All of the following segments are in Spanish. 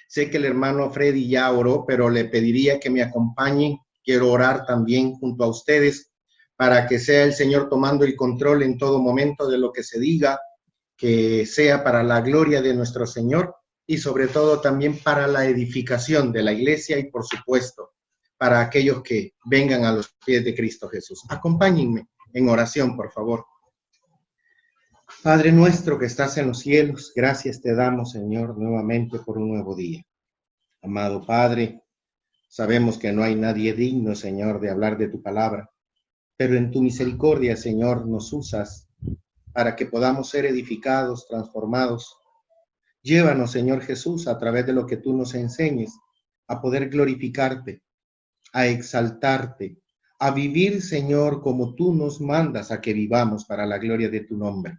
Sé que el hermano Freddy ya oró, pero le pediría que me acompañen. Quiero orar también junto a ustedes para que sea el Señor tomando el control en todo momento de lo que se diga, que sea para la gloria de nuestro Señor y sobre todo también para la edificación de la iglesia y por supuesto para aquellos que vengan a los pies de Cristo Jesús. Acompáñenme en oración, por favor. Padre nuestro que estás en los cielos, gracias te damos, Señor, nuevamente por un nuevo día. Amado Padre, sabemos que no hay nadie digno, Señor, de hablar de tu palabra, pero en tu misericordia, Señor, nos usas para que podamos ser edificados, transformados. Llévanos, Señor Jesús, a través de lo que tú nos enseñes, a poder glorificarte, a exaltarte, a vivir, Señor, como tú nos mandas a que vivamos para la gloria de tu nombre.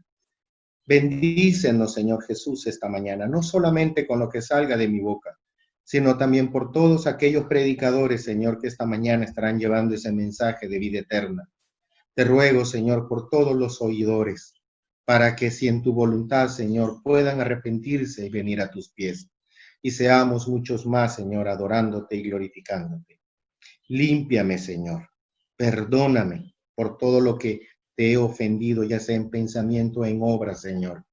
Bendícenos, Señor Jesús, esta mañana, no solamente con lo que salga de mi boca, sino también por todos aquellos predicadores, Señor, que esta mañana estarán llevando ese mensaje de vida eterna. Te ruego, Señor, por todos los oidores, para que si en tu voluntad, Señor, puedan arrepentirse y venir a tus pies, y seamos muchos más, Señor, adorándote y glorificándote. Límpiame, Señor, perdóname por todo lo que te he ofendido, ya sea en pensamiento o en obra, Señor.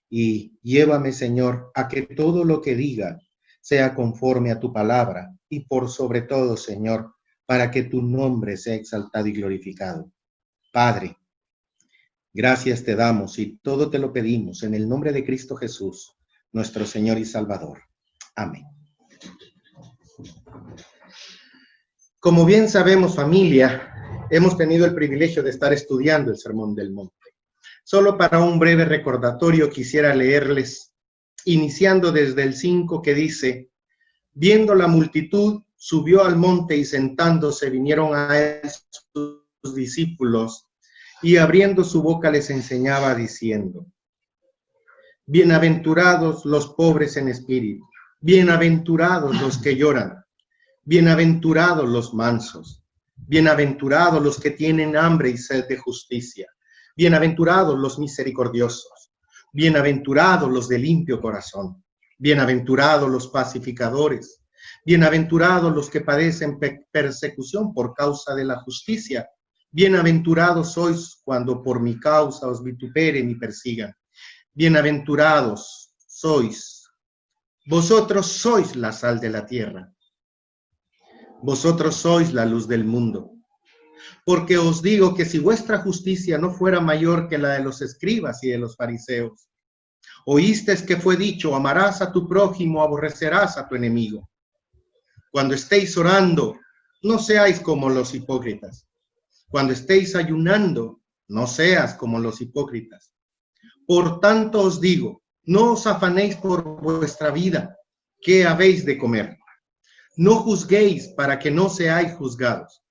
Y llévame, Señor, a que todo lo que diga sea conforme a tu palabra y por sobre todo, Señor, para que tu nombre sea exaltado y glorificado. Padre, gracias te damos y todo te lo pedimos en el nombre de Cristo Jesús, nuestro Señor y Salvador. Amén. Como bien sabemos, familia, hemos tenido el privilegio de estar estudiando el Sermón del Monte. Solo para un breve recordatorio quisiera leerles, iniciando desde el 5 que dice: viendo la multitud, subió al monte y sentándose vinieron a él sus discípulos y abriendo su boca les enseñaba diciendo: bienaventurados los pobres en espíritu, bienaventurados los que lloran, bienaventurados los mansos, bienaventurados los que tienen hambre y sed de justicia, bienaventurados los misericordiosos, bienaventurados los de limpio corazón, bienaventurados los pacificadores, bienaventurados los que padecen persecución por causa de la justicia, bienaventurados sois cuando por mi causa os vituperen y persigan, bienaventurados sois, vosotros sois la sal de la tierra. Vosotros sois la luz del mundo. Porque os digo que si vuestra justicia no fuera mayor que la de los escribas y de los fariseos, oísteis que fue dicho: amarás a tu prójimo, aborrecerás a tu enemigo. Cuando estéis orando, no seáis como los hipócritas. Cuando estéis ayunando, no seas como los hipócritas. Por tanto os digo, no os afanéis por vuestra vida, ¿qué habéis de comer? No juzguéis para que no seáis juzgados.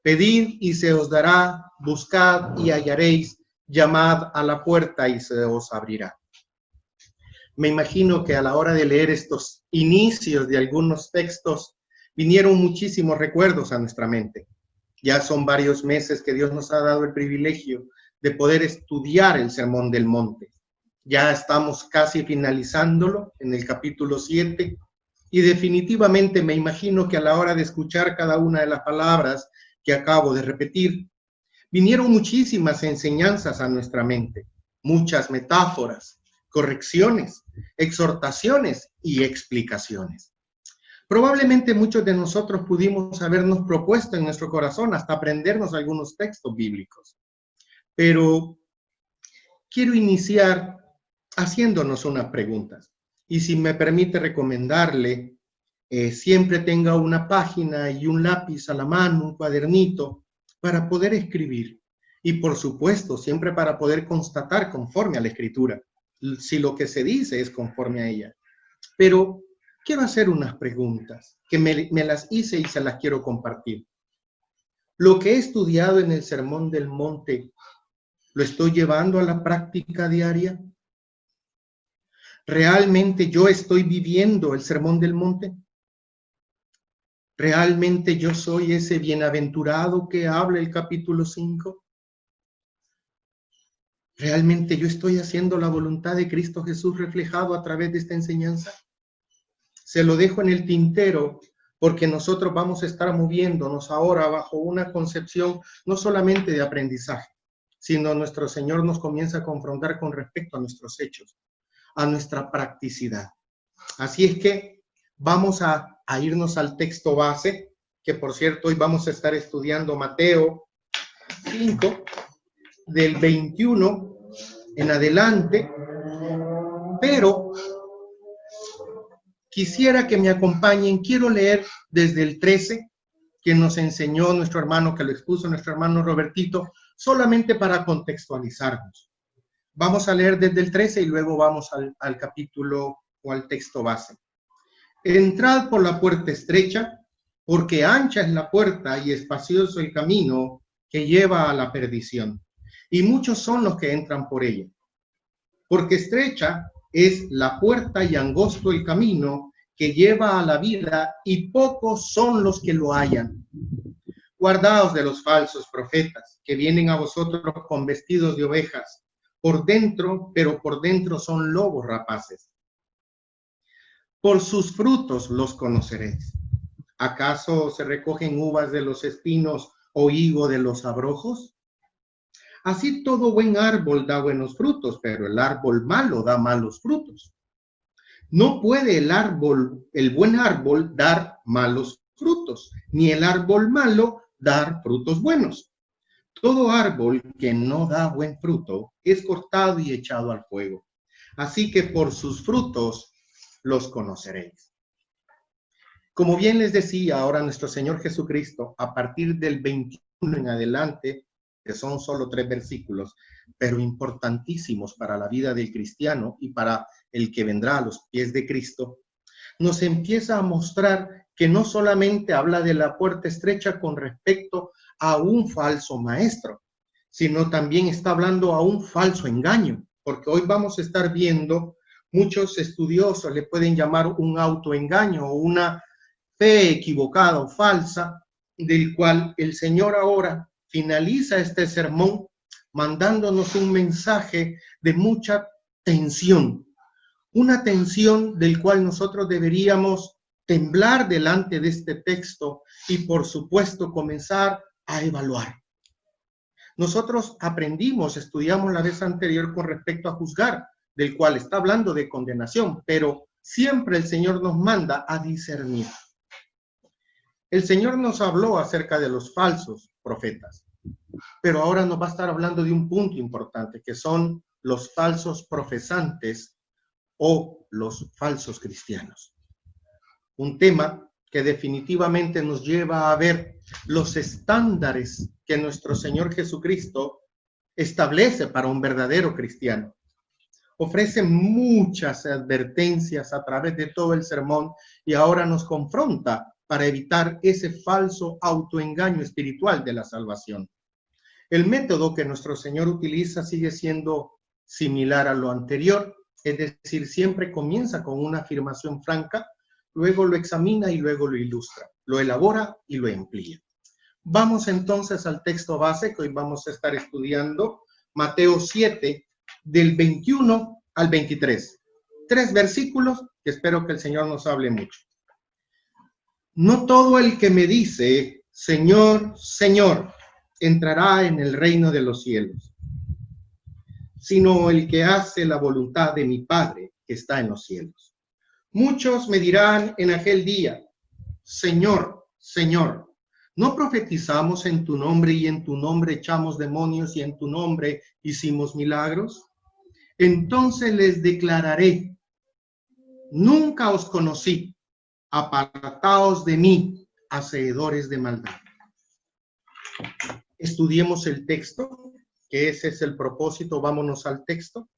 Pedid y se os dará, buscad y hallaréis, llamad a la puerta y se os abrirá. Me imagino que a la hora de leer estos inicios de algunos textos, vinieron muchísimos recuerdos a nuestra mente. Ya son varios meses que Dios nos ha dado el privilegio de poder estudiar el Sermón del Monte. Ya estamos casi finalizándolo en el capítulo 7. Y definitivamente me imagino que a la hora de escuchar cada una de las palabras que acabo de repetir, vinieron muchísimas enseñanzas a nuestra mente, muchas metáforas, correcciones, exhortaciones y explicaciones. Probablemente muchos de nosotros pudimos habernos propuesto en nuestro corazón hasta aprendernos algunos textos bíblicos. Pero quiero iniciar haciéndonos unas preguntas. Y si me permite recomendarle, siempre tenga una página y un lápiz a la mano, un cuadernito, para poder escribir. Y por supuesto, siempre para poder constatar conforme a la Escritura, si lo que se dice es conforme a ella. Pero quiero hacer unas preguntas, que me las hice y se las quiero compartir. Lo que he estudiado en el Sermón del Monte, ¿lo estoy llevando a la práctica diaria? ¿Realmente yo estoy viviendo el Sermón del Monte? ¿Realmente yo soy ese bienaventurado que habla el capítulo 5? ¿Realmente yo estoy haciendo la voluntad de Cristo Jesús reflejado a través de esta enseñanza? Se lo dejo en el tintero porque nosotros vamos a estar moviéndonos ahora bajo una concepción no solamente de aprendizaje, sino nuestro Señor nos comienza a confrontar con respecto a nuestros hechos, a nuestra practicidad. Así es que vamos a irnos al texto base, que por cierto hoy vamos a estar estudiando Mateo 5, del 21 en adelante, pero quisiera que me acompañen. Quiero leer desde el 13, que nos enseñó nuestro hermano, que lo expuso nuestro hermano Robertito, solamente para contextualizarnos. Vamos a leer desde el 13 y luego vamos al capítulo o al texto base. Entrad por la puerta estrecha, porque ancha es la puerta y espacioso el camino que lleva a la perdición, y muchos son los que entran por ella. Porque estrecha es la puerta y angosto el camino que lleva a la vida, y pocos son los que lo hallan. Guardaos de los falsos profetas, que vienen a vosotros con vestidos de ovejas, pero por dentro son lobos rapaces. Por sus frutos los conoceréis. ¿Acaso se recogen uvas de los espinos o higo de los abrojos? Así todo buen árbol da buenos frutos, pero el árbol malo da malos frutos. No puede el buen árbol dar malos frutos, ni el árbol malo dar frutos buenos. Todo árbol que no da buen fruto es cortado y echado al fuego. Así que por sus frutos los conoceréis. Como bien les decía ahora nuestro Señor Jesucristo, a partir del 21 en adelante, que son solo 3 versículos, pero importantísimos para la vida del cristiano y para el que vendrá a los pies de Cristo, nos empieza a mostrar que no solamente habla de la puerta estrecha con respecto a un falso maestro, sino también está hablando a un falso engaño, porque hoy vamos a estar viendo, muchos estudiosos le pueden llamar un autoengaño o una fe equivocada o falsa, del cual el Señor ahora finaliza este sermón mandándonos un mensaje de mucha tensión, una tensión del cual nosotros deberíamos temblar delante de este texto y por supuesto comenzar a evaluar. Nosotros estudiamos la vez anterior con respecto a juzgar, del cual está hablando de condenación, pero siempre el Señor nos manda a discernir. El Señor nos habló acerca de los falsos profetas, pero ahora nos va a estar hablando de un punto importante, que son los falsos profesantes o los falsos cristianos. Un tema que definitivamente nos lleva a ver los estándares que nuestro Señor Jesucristo establece para un verdadero cristiano. Ofrece muchas advertencias a través de todo el sermón y ahora nos confronta para evitar ese falso autoengaño espiritual de la salvación. El método que nuestro Señor utiliza sigue siendo similar a lo anterior, es decir, siempre comienza con una afirmación franca, luego lo examina y luego lo ilustra, lo elabora y lo amplía. Vamos entonces al texto base que hoy vamos a estar estudiando, Mateo 7, del 21 al 23. 3 versículos que espero que el Señor nos hable mucho. No todo el que me dice, Señor, Señor, entrará en el reino de los cielos, sino el que hace la voluntad de mi Padre que está en los cielos. Muchos me dirán en aquel día, Señor, Señor, ¿no profetizamos en tu nombre y en tu nombre echamos demonios y en tu nombre hicimos milagros? Entonces les declararé, nunca os conocí, apartaos de mí, hacedores de maldad. Estudiemos el texto, que ese es el propósito, vámonos al texto.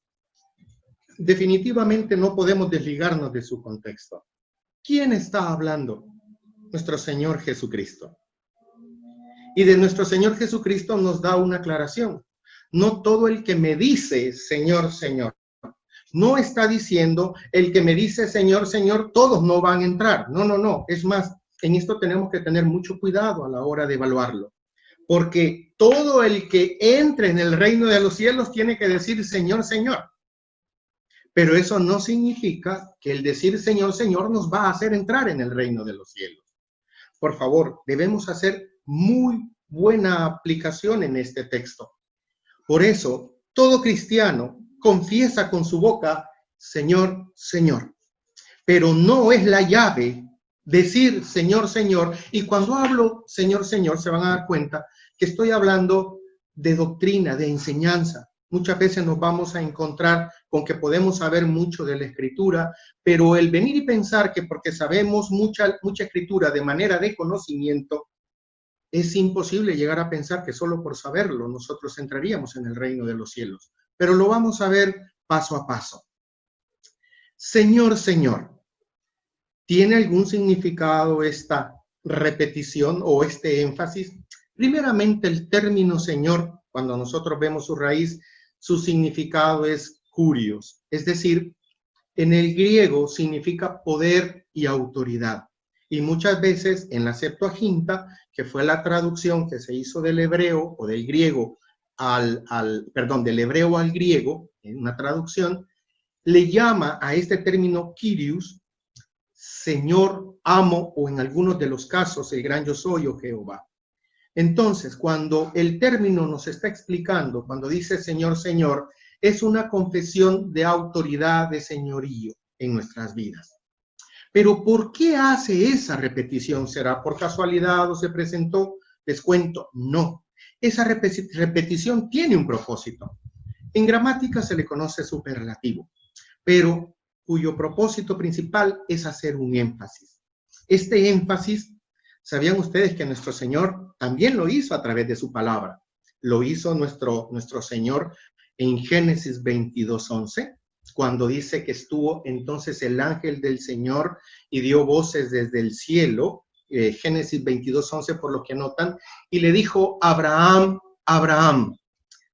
Definitivamente no podemos desligarnos de su contexto. ¿Quién está hablando? Nuestro Señor Jesucristo. Y de nuestro Señor Jesucristo nos da una aclaración. No todo el que me dice, Señor, Señor. No está diciendo, el que me dice, Señor, Señor, todos no van a entrar. No, no, no. Es más, en esto tenemos que tener mucho cuidado a la hora de evaluarlo, porque todo el que entre en el reino de los cielos tiene que decir Señor, Señor. Pero eso no significa que el decir Señor, Señor nos va a hacer entrar en el reino de los cielos. Por favor, debemos hacer muy buena aplicación en este texto. Por eso, todo cristiano confiesa con su boca, Señor, Señor. Pero no es la llave decir Señor, Señor. Y cuando hablo Señor, Señor, se van a dar cuenta que estoy hablando de doctrina, de enseñanza. Muchas veces nos vamos a encontrar con que podemos saber mucho de la Escritura, pero el venir y pensar que porque sabemos mucha Escritura de manera de conocimiento, es imposible llegar a pensar que solo por saberlo nosotros entraríamos en el reino de los cielos. Pero lo vamos a ver paso a paso. Señor, Señor, ¿tiene algún significado esta repetición o este énfasis? Primeramente, el término Señor, cuando nosotros vemos su raíz, su significado es kurios, es decir, en el griego significa poder y autoridad. Y muchas veces en la Septuaginta, que fue la traducción que se hizo del hebreo o del griego del hebreo al griego, en una traducción, le llama a este término Kyrios, Señor, amo, o en algunos de los casos, el gran yo soy o Jehová. Entonces, cuando el término nos está explicando, cuando dice Señor, Señor, es una confesión de autoridad, de señorío en nuestras vidas. Pero ¿por qué hace esa repetición? ¿Será por casualidad o se presentó? Les cuento, no. Esa repetición tiene un propósito. En gramática se le conoce superlativo, pero cuyo propósito principal es hacer un énfasis. Este énfasis, ¿sabían ustedes que nuestro Señor también lo hizo a través de su palabra? Lo hizo nuestro Señor en Génesis 22:11, cuando dice que estuvo entonces el ángel del Señor y dio voces desde el cielo, Génesis 22:11 por lo que notan, y le dijo, Abraham, Abraham.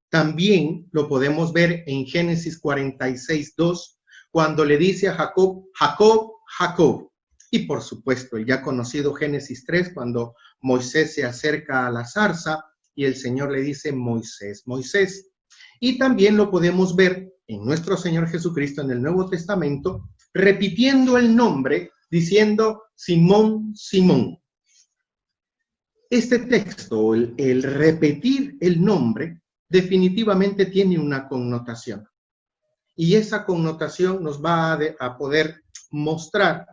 También lo podemos ver en Génesis 46:2, cuando le dice a Jacob, Jacob, Jacob. Y por supuesto, el ya conocido Génesis 3, cuando Moisés se acerca a la zarza y el Señor le dice, Moisés, Moisés. Y también lo podemos ver en nuestro Señor Jesucristo en el Nuevo Testamento, repitiendo el nombre, diciendo, Simón, Simón. Este texto, el repetir el nombre, definitivamente tiene una connotación. Y esa connotación nos va a poder mostrar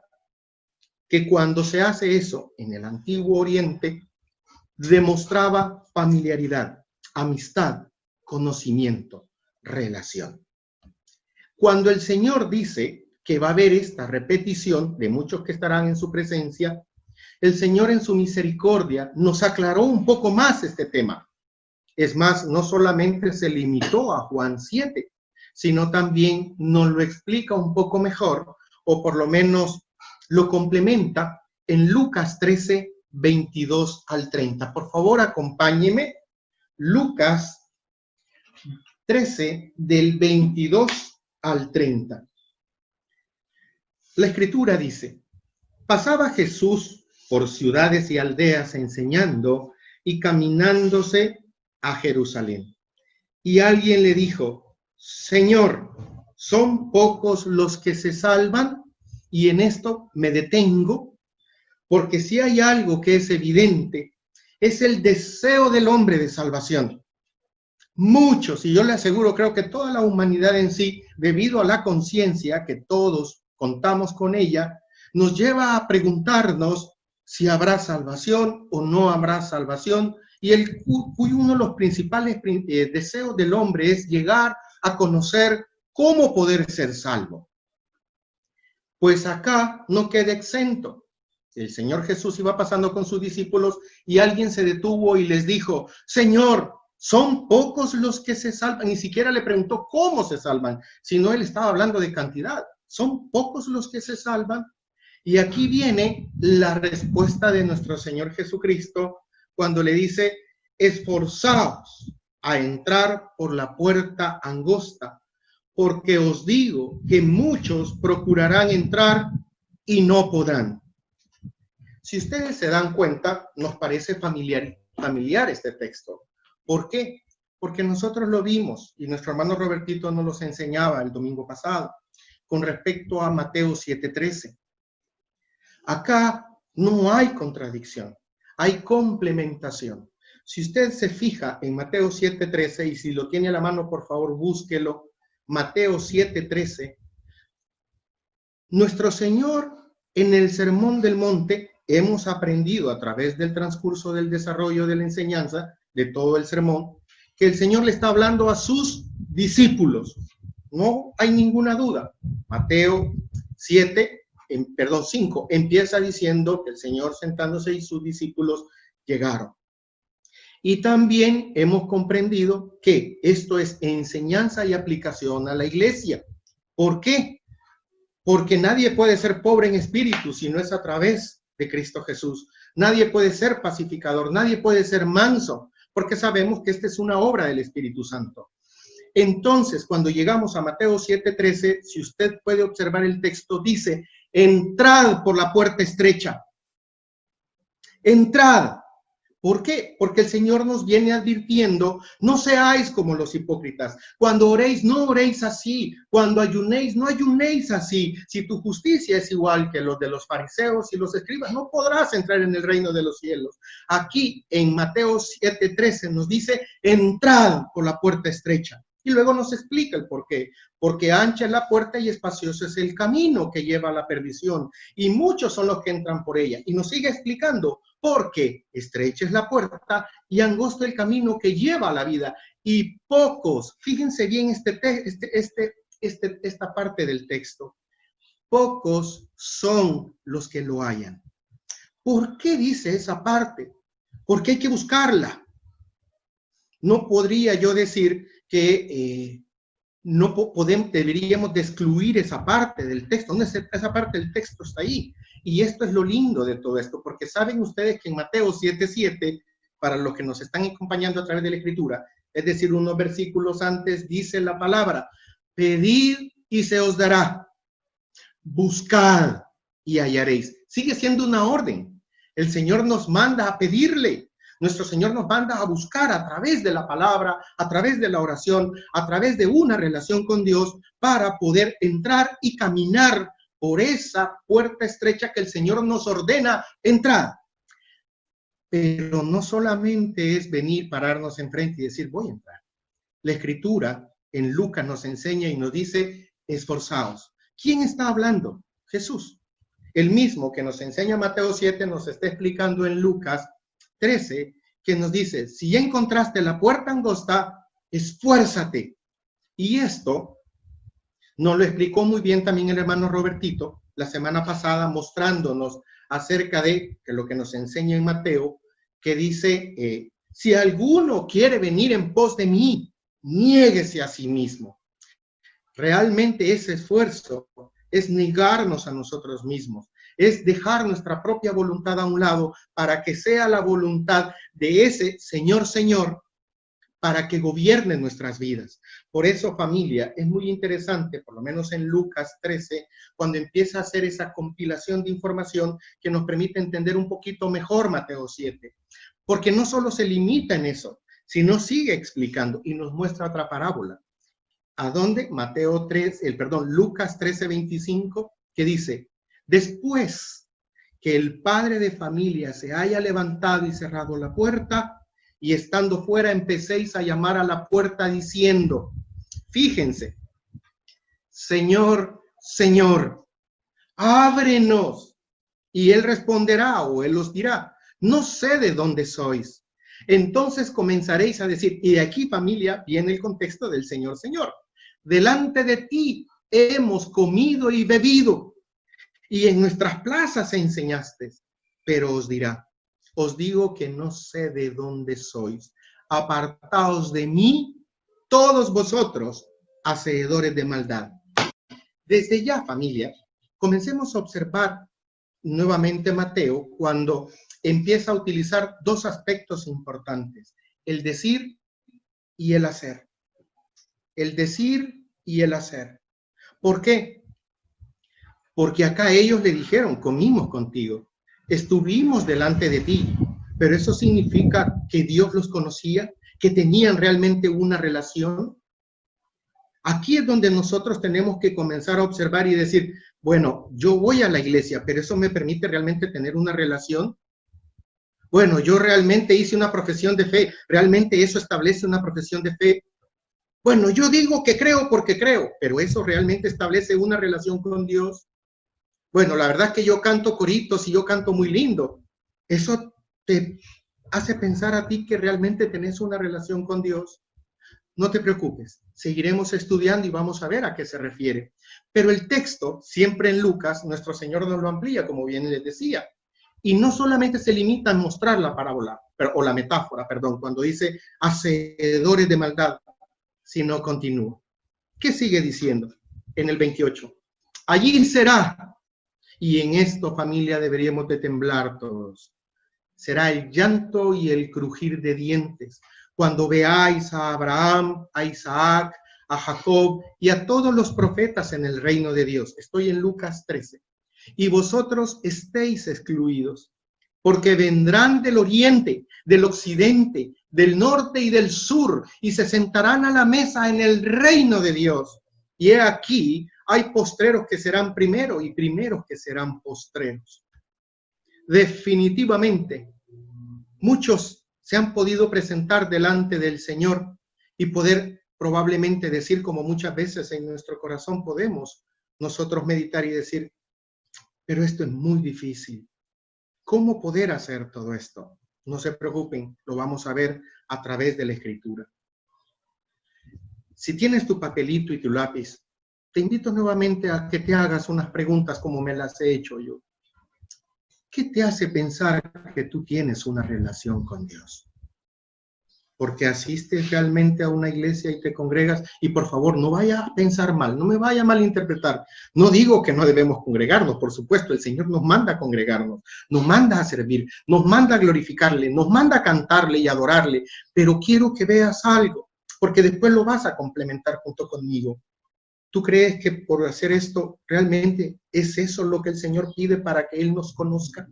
que cuando se hace eso en el Antiguo Oriente, demostraba familiaridad, amistad, conocimiento, relación. Cuando el Señor dice que va a haber esta repetición de muchos que estarán en su presencia, el Señor en su misericordia nos aclaró un poco más este tema. Es más, no solamente se limitó a Juan 7, sino también nos lo explica un poco mejor, o por lo menos lo complementa en Lucas 13, 22 al 30. Por favor, acompáñeme. Lucas 13, del 22 al 30. La Escritura dice, pasaba Jesús por ciudades y aldeas enseñando y caminándose a Jerusalén. Y alguien le dijo, Señor, ¿son pocos los que se salvan? Y en esto me detengo, porque si hay algo que es evidente, es el deseo del hombre de salvación. Muchos, y yo le aseguro, creo que toda la humanidad en sí, debido a la conciencia que todos contamos con ella, nos lleva a preguntarnos si habrá salvación o no habrá salvación, y uno de los principales deseos del hombre es llegar a conocer cómo poder ser salvo. Pues acá no queda exento. El Señor Jesús iba pasando con sus discípulos y alguien se detuvo y les dijo, Señor, ¿son pocos los que se salvan? Ni siquiera le preguntó cómo se salvan, sino él estaba hablando de cantidad. ¿Son pocos los que se salvan? Y aquí viene la respuesta de nuestro Señor Jesucristo cuando le dice, esforzaos a entrar por la puerta angosta, porque os digo que muchos procurarán entrar y no podrán. Si ustedes se dan cuenta, nos parece familiar este texto. ¿Por qué? Porque nosotros lo vimos y nuestro hermano Robertito nos los enseñaba el domingo pasado con respecto a Mateo 7:13. Acá no hay contradicción, hay complementación. Si usted se fija en Mateo 7:13, y si lo tiene a la mano, por favor, búsquelo. Mateo 7:13. Nuestro Señor, en el Sermón del Monte, hemos aprendido a través del transcurso del desarrollo de la enseñanza, de todo el sermón, que el Señor le está hablando a sus discípulos. No hay ninguna duda. Mateo 5, empieza diciendo que el Señor sentándose y sus discípulos llegaron. Y también hemos comprendido que esto es enseñanza y aplicación a la iglesia. ¿Por qué? Porque nadie puede ser pobre en espíritu si no es a través de Cristo Jesús. Nadie puede ser pacificador, nadie puede ser manso, porque sabemos que esta es una obra del Espíritu Santo. Entonces, cuando llegamos a Mateo 7:13, si usted puede observar el texto, dice, entrad por la puerta estrecha. Entrad. ¿Por qué? Porque el Señor nos viene advirtiendo, no seáis como los hipócritas. Cuando oréis, no oréis así. Cuando ayunéis, no ayunéis así. Si tu justicia es igual que los de los fariseos y los escribas, no podrás entrar en el reino de los cielos. Aquí en Mateo 7:13 nos dice, entrad por la puerta estrecha. Y luego nos explica el por qué. Porque ancha es la puerta y espacioso es el camino que lleva a la perdición. Y muchos son los que entran por ella. Y nos sigue explicando, porque estrecha es la puerta y angosto el camino que lleva a la vida. Y pocos, fíjense bien esta parte del texto, pocos son los que lo hallan. ¿Por qué dice esa parte? Porque hay que buscarla. No podría yo decir que deberíamos de excluir esa parte del texto. Esa parte del texto está ahí. Y esto es lo lindo de todo esto, porque saben ustedes que en Mateo 7:7, para los que nos están acompañando a través de la Escritura, es decir, unos versículos antes, dice la palabra, pedid y se os dará, buscad y hallaréis. Sigue siendo una orden. El Señor nos manda a pedirle. Nuestro Señor nos manda a buscar a través de la palabra, a través de la oración, a través de una relación con Dios para poder entrar y caminar por esa puerta estrecha que el Señor nos ordena entrar. Pero no solamente es venir, pararnos enfrente y decir, voy a entrar. La Escritura en Lucas nos enseña y nos dice, esforzaos. ¿Quién está hablando? Jesús. El mismo que nos enseña Mateo 7 nos está explicando en Lucas 13, que nos dice, si ya encontraste la puerta angosta, esfuérzate. Y esto nos lo explicó muy bien también el hermano Robertito la semana pasada, mostrándonos acerca de lo que nos enseña en Mateo, que dice, si alguno quiere venir en pos de mí, niéguese a sí mismo. Realmente ese esfuerzo es negarnos a nosotros mismos, es dejar nuestra propia voluntad a un lado para que sea la voluntad de ese Señor, para que gobierne nuestras vidas. Por eso, familia, es muy interesante, por lo menos en Lucas 13, cuando empieza a hacer esa compilación de información que nos permite entender un poquito mejor Mateo 7, porque no solo se limita en eso, sino sigue explicando y nos muestra otra parábola. ¿A dónde? Lucas 13:25, que dice, después que el padre de familia se haya levantado y cerrado la puerta, y estando fuera empecéis a llamar a la puerta diciendo, fíjense, Señor, Señor, ábrenos. Y él responderá o él os dirá, no sé de dónde sois. Entonces comenzaréis a decir, y de aquí, familia, viene el contexto del Señor, Señor. Delante de ti hemos comido y bebido, y en nuestras plazas enseñaste. Pero os dirá, os digo que no sé de dónde sois. Apartaos de mí, todos vosotros, hacedores de maldad. Desde ya, familia, comencemos a observar nuevamente Mateo cuando empieza a utilizar dos aspectos importantes, el decir y el hacer. El decir y el hacer. ¿Por qué? Porque acá ellos le dijeron, comimos contigo. estuvimos delante de ti, pero eso significa que Dios los conocía, que tenían realmente una relación. Aquí es donde nosotros tenemos que comenzar a observar y decir, bueno, yo voy a la iglesia, pero eso me permite realmente tener una relación. Bueno, yo realmente hice una profesión de fe, realmente eso establece una profesión de fe. Bueno, yo digo que creo porque creo, pero eso realmente establece una relación con Dios. Bueno, la verdad es que yo canto coritos y yo canto muy lindo. Eso te hace pensar a ti que realmente tenés una relación con Dios. No te preocupes, seguiremos estudiando y vamos a ver a qué se refiere. Pero el texto, siempre en Lucas, nuestro Señor nos lo amplía, como bien les decía. Y no solamente se limita a mostrar la parábola, o la metáfora, perdón, cuando dice hacedores de maldad, sino continúa. ¿Qué sigue diciendo en el 28? Allí será, y en esto, familia, deberíamos de temblar todos. Será el llanto y el crujir de dientes cuando veáis a Abraham, a Isaac, a Jacob y a todos los profetas en el reino de Dios. Estoy en Lucas 13. Y vosotros estéis excluidos, porque vendrán del oriente, del occidente, del norte y del sur, y se sentarán a la mesa en el reino de Dios. Y he aquí, hay postreros que serán primero y primeros que serán postreros. Definitivamente, muchos se han podido presentar delante del Señor y poder probablemente decir, como muchas veces en nuestro corazón podemos nosotros meditar y decir, pero esto es muy difícil. ¿Cómo poder hacer todo esto? No se preocupen, lo vamos a ver a través de la Escritura. Si tienes tu papelito y tu lápiz, te invito nuevamente a que te hagas unas preguntas como me las he hecho yo. ¿Qué te hace pensar que tú tienes una relación con Dios? Porque asistes realmente a una iglesia y te congregas, y por favor, no vaya a pensar mal, no me vaya a malinterpretar. No digo que no debemos congregarnos, por supuesto, el Señor nos manda a congregarnos, nos manda a servir, nos manda a glorificarle, nos manda a cantarle y adorarle, pero quiero que veas algo, porque después lo vas a complementar junto conmigo. ¿Tú crees que por hacer esto realmente es eso lo que el Señor pide para que Él nos conozca?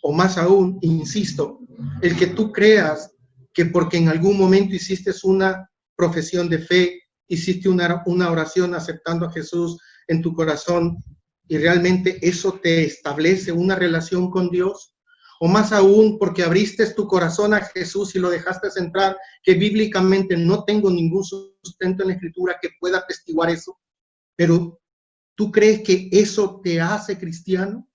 O más aún, insisto, el que tú creas que porque en algún momento hiciste una profesión de fe, hiciste una oración aceptando a Jesús en tu corazón y realmente eso te establece una relación con Dios, o más aún porque abriste tu corazón a Jesús y lo dejaste entrar, que bíblicamente no tengo ningún sustento en la Escritura que pueda atestiguar eso, pero ¿tú crees que eso te hace cristiano?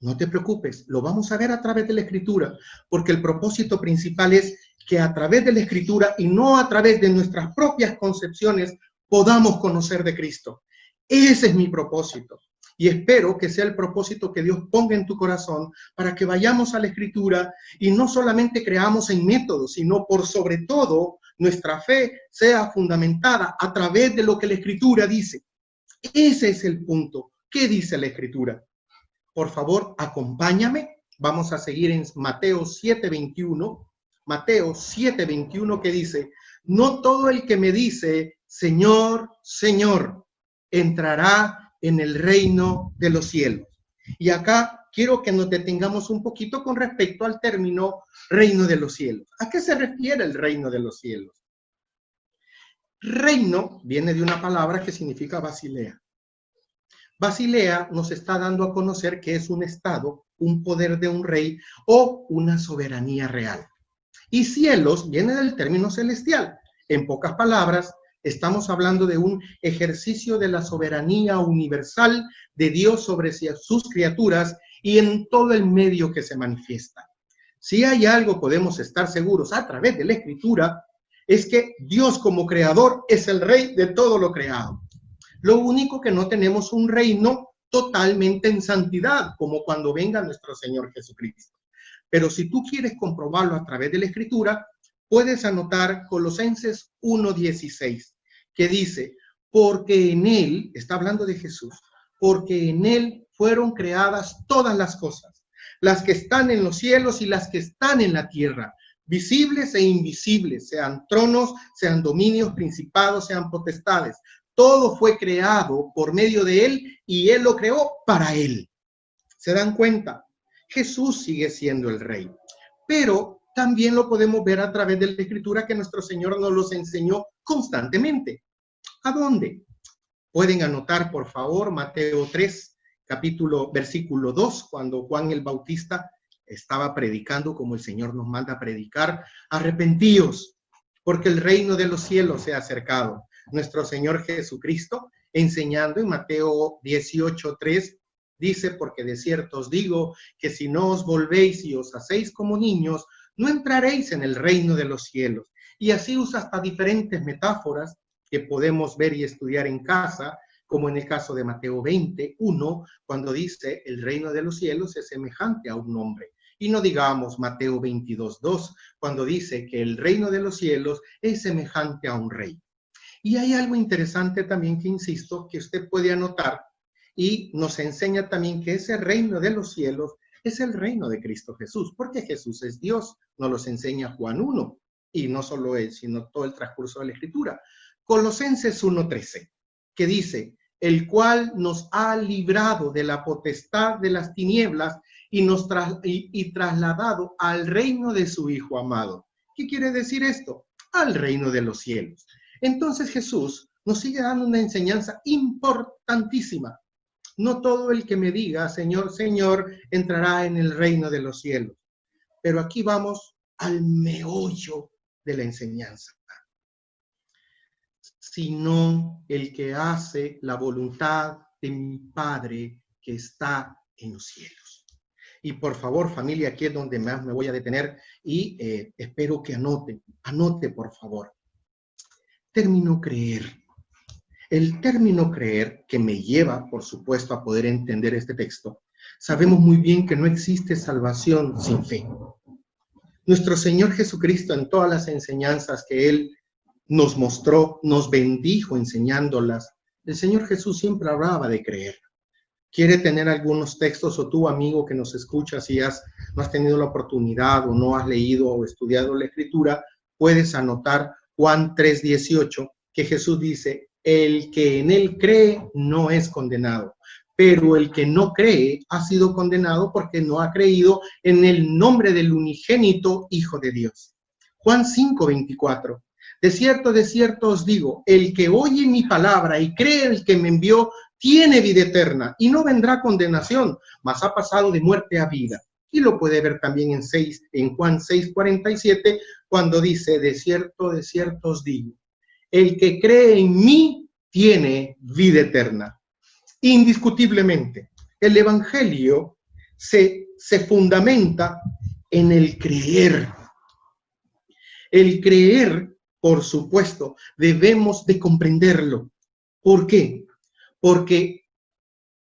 No te preocupes, lo vamos a ver a través de la Escritura, porque el propósito principal es que a través de la Escritura y no a través de nuestras propias concepciones podamos conocer de Cristo. Ese es mi propósito. Y espero que sea el propósito que Dios ponga en tu corazón para que vayamos a la Escritura y no solamente creamos en métodos, sino por sobre todo nuestra fe sea fundamentada a través de lo que la Escritura dice. Ese es el punto. ¿Qué dice la Escritura? Por favor, acompáñame. Vamos a seguir en Mateo 7:21. Mateo 7:21 que dice, no todo el que me dice, Señor, Señor, entrará en el reino de los cielos. Y acá quiero que nos detengamos un poquito con respecto al término reino de los cielos. ¿A qué se refiere el reino de los cielos? Reino viene de una palabra que significa Basilea. Basilea nos está dando a conocer que es un estado, un poder de un rey o una soberanía real. Y cielos viene del término celestial. En pocas palabras, estamos hablando de un ejercicio de la soberanía universal de Dios sobre sus criaturas y en todo el medio que se manifiesta. Si hay algo podemos estar seguros a través de la Escritura, es que Dios como creador es el rey de todo lo creado. Lo único que no tenemos un reino totalmente en santidad, como cuando venga nuestro Señor Jesucristo. Pero si tú quieres comprobarlo a través de la Escritura, puedes anotar Colosenses 1:16, que dice, porque en Él, está hablando de Jesús, porque en Él fueron creadas todas las cosas, las que están en los cielos y las que están en la tierra, visibles e invisibles, sean tronos, sean dominios, principados, sean potestades. Todo fue creado por medio de Él y Él lo creó para Él. ¿Se dan cuenta? Jesús sigue siendo el Rey, pero también lo podemos ver a través de la Escritura que nuestro Señor nos los enseñó constantemente. ¿A dónde? Pueden anotar, por favor, Mateo 3, versículo 2, cuando Juan el Bautista estaba predicando como el Señor nos manda a predicar: arrepentíos, porque el reino de los cielos se ha acercado. Nuestro Señor Jesucristo, enseñando en Mateo 18, 3, dice: porque de cierto os digo que si no os volvéis y os hacéis como niños, no entraréis en el reino de los cielos. Y así usa hasta diferentes metáforas que podemos ver y estudiar en casa, como en el caso de Mateo 21, cuando dice: el reino de los cielos es semejante a un hombre. Y no digamos Mateo 22:2, cuando dice que el reino de los cielos es semejante a un rey. Y hay algo interesante también que, insisto, que usted puede anotar, y nos enseña también que ese reino de los cielos es el reino de Cristo Jesús, porque Jesús es Dios. Nos los enseña Juan 1, y no solo él, sino todo el transcurso de la Escritura. Colosenses 1:13, que dice: el cual nos ha librado de la potestad de las tinieblas y nos trasladado al reino de su Hijo amado. ¿Qué quiere decir esto? Al reino de los cielos. Entonces Jesús nos sigue dando una enseñanza importantísima. No todo el que me diga Señor, Señor, entrará en el reino de los cielos. Pero aquí vamos al meollo de la enseñanza. Sino el que hace la voluntad de mi Padre que está en los cielos. Y por favor, familia, aquí es donde más me voy a detener y espero que anote por favor. Término creer. El término creer, que me lleva, por supuesto, a poder entender este texto, sabemos muy bien que no existe salvación sin fe. Nuestro Señor Jesucristo, en todas las enseñanzas que Él nos mostró, nos bendijo enseñándolas, el Señor Jesús siempre hablaba de creer. ¿Quiere tener algunos textos, o tú, amigo, que nos escuchas y no has tenido la oportunidad o no has leído o estudiado la Escritura? Puedes anotar Juan 3:18, que Jesús dice: el que en él cree no es condenado, pero el que no cree ha sido condenado porque no ha creído en el nombre del unigénito Hijo de Dios. Juan 5:24. De cierto os digo, el que oye mi palabra y cree el que me envió, tiene vida eterna y no vendrá condenación, mas ha pasado de muerte a vida. Y lo puede ver también en Juan 6:47, cuando dice: de cierto os digo, el que cree en mí tiene vida eterna. Indiscutiblemente, el Evangelio se fundamenta en el creer. El creer, por supuesto, debemos de comprenderlo. ¿Por qué? Porque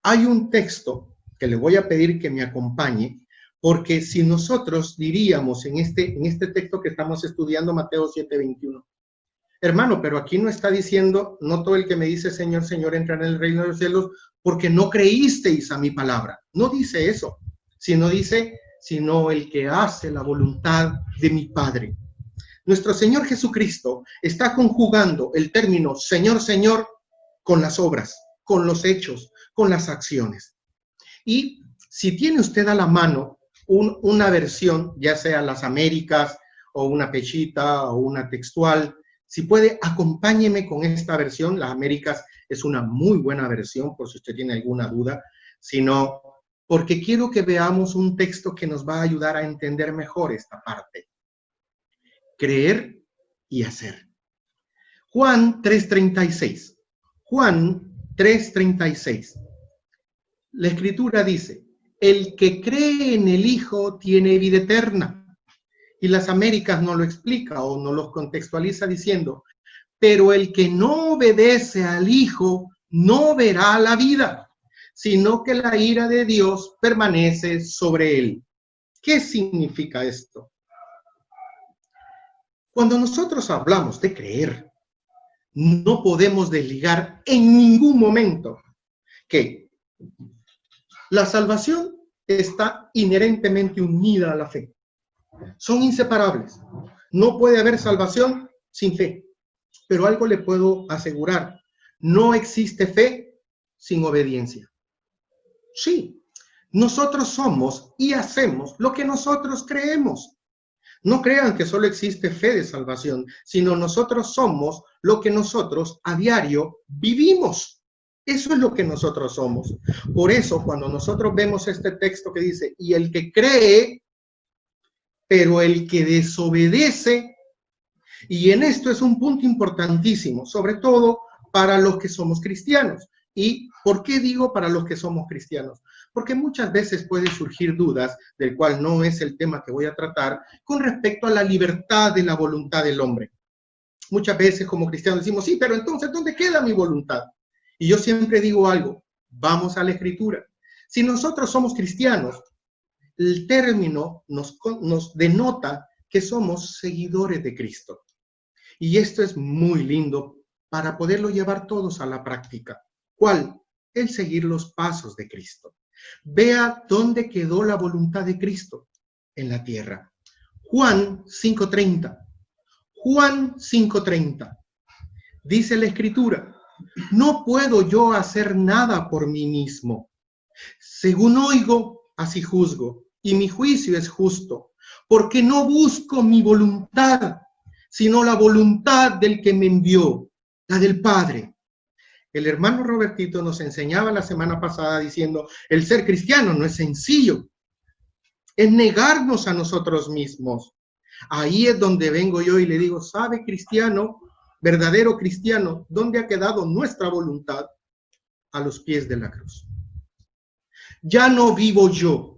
hay un texto que le voy a pedir que me acompañe, porque si nosotros diríamos en este texto que estamos estudiando, Mateo 7:21, hermano, pero aquí no está diciendo: no todo el que me dice Señor, Señor entrará en el reino de los cielos, porque no creísteis a mi palabra. No dice eso, sino dice: sino el que hace la voluntad de mi Padre. Nuestro Señor Jesucristo está conjugando el término Señor, Señor con las obras, con los hechos, con las acciones. Y si tiene usted a la mano una versión, ya sea las Américas o una Pechita o una textual, si puede, acompáñeme con esta versión. Las Américas es una muy buena versión, por si usted tiene alguna duda, sino porque quiero que veamos un texto que nos va a ayudar a entender mejor esta parte. Creer y hacer. Juan 3:36. Juan 3:36. La Escritura dice: el que cree en el Hijo tiene vida eterna. Y las Américas no lo explica o no lo contextualiza diciendo: pero el que no obedece al Hijo no verá la vida, sino que la ira de Dios permanece sobre él. ¿Qué significa esto? Cuando nosotros hablamos de creer, no podemos desligar en ningún momento que la salvación está inherentemente unida a la fe. Son inseparables. No puede haber salvación sin fe. Pero algo le puedo asegurar: no existe fe sin obediencia. Sí, Nosotros somos y hacemos lo que nosotros creemos. No crean que solo existe fe de salvación, sino nosotros somos lo que nosotros a diario vivimos. Eso es lo que nosotros somos. Por eso, cuando nosotros vemos este texto que dice, y el que cree, pero el que desobedece, y en esto es un punto importantísimo, sobre todo para los que somos cristianos. ¿Y por qué digo para los que somos cristianos? Porque muchas veces pueden surgir dudas, del cual no es el tema que voy a tratar, con respecto a la libertad de la voluntad del hombre. Muchas veces como cristianos decimos, sí, pero entonces, ¿dónde queda mi voluntad? Y yo siempre digo algo, vamos a la Escritura. Si nosotros somos cristianos, el término nos denota que somos seguidores de Cristo. Y esto es muy lindo para poderlo llevar todos a la práctica. ¿Cuál? El seguir los pasos de Cristo. Vea dónde quedó la voluntad de Cristo en la tierra. Juan 5:30. Juan 5:30. Dice la Escritura, no puedo yo hacer nada por mí mismo. Según oigo, así juzgo, y mi juicio es justo, porque no busco mi voluntad, sino la voluntad del que me envió, la del Padre. El hermano Robertito nos enseñaba la semana pasada diciendo, el ser cristiano no es sencillo, es negarnos a nosotros mismos. Ahí es donde vengo yo y le digo, ¿sabe, cristiano, verdadero cristiano, dónde ha quedado nuestra voluntad? A los pies de la cruz. Ya no vivo yo.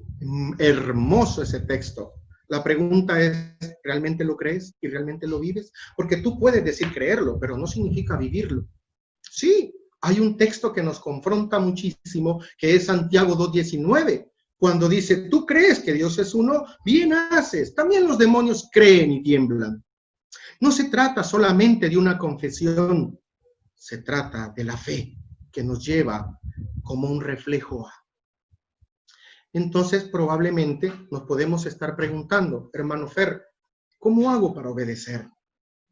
Hermoso ese texto. La pregunta es, ¿realmente lo crees y realmente lo vives? Porque tú puedes decir creerlo, pero no significa vivirlo. Sí, hay un texto que nos confronta muchísimo, que es Santiago 2:19, cuando dice, tú crees que Dios es uno, bien haces. También los demonios creen y tiemblan. No se trata solamente de una confesión, se trata de la fe que nos lleva como un reflejo a. Entonces, probablemente nos podemos estar preguntando, hermano Fer, ¿cómo hago para obedecer?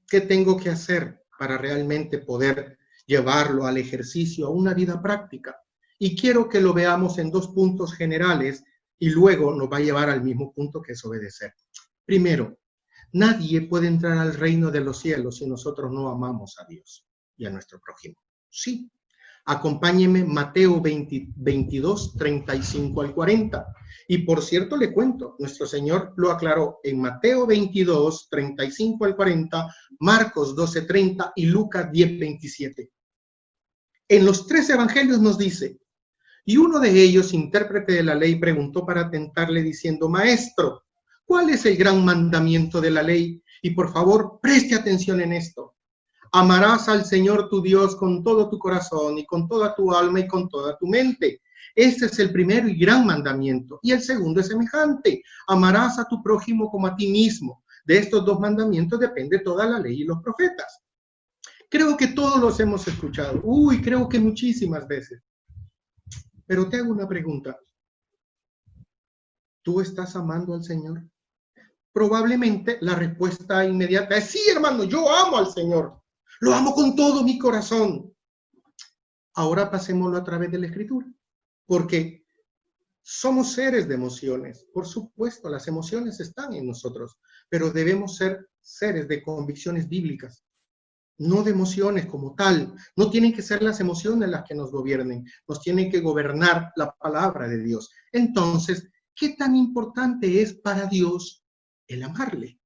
¿Qué tengo que hacer para realmente poder llevarlo al ejercicio, a una vida práctica? Y quiero que lo veamos en dos puntos generales y luego nos va a llevar al mismo punto, que es obedecer. Primero, nadie puede entrar al reino de los cielos si nosotros no amamos a Dios y a nuestro prójimo. Sí. Acompáñeme, Mateo 22, 35 al 40. Y por cierto, le cuento, nuestro Señor lo aclaró en Mateo 22, 35 al 40, Marcos 12, 30 y Lucas 10, 27. En los tres evangelios nos dice, y uno de ellos, intérprete de la ley, preguntó para tentarle diciendo, Maestro, ¿cuál es el gran mandamiento de la ley? Y por favor, preste atención en esto. Amarás al Señor tu Dios con todo tu corazón y con toda tu alma y con toda tu mente. Este es el primero y gran mandamiento. Y el segundo es semejante. Amarás a tu prójimo como a ti mismo. De estos dos mandamientos depende toda la ley y los profetas. Creo que todos los hemos escuchado. Creo que muchísimas veces. Pero te hago una pregunta. ¿Tú estás amando al Señor? Probablemente la respuesta inmediata es, sí, hermano, yo amo al Señor. Lo amo con todo mi corazón. Ahora pasémoslo a través de la Escritura, porque somos seres de emociones. Por supuesto, las emociones están en nosotros, pero debemos ser seres de convicciones bíblicas, no de emociones como tal. No tienen que ser las emociones las que nos gobiernen, nos tienen que gobernar la palabra de Dios. Entonces, ¿qué tan importante es para Dios el amarle?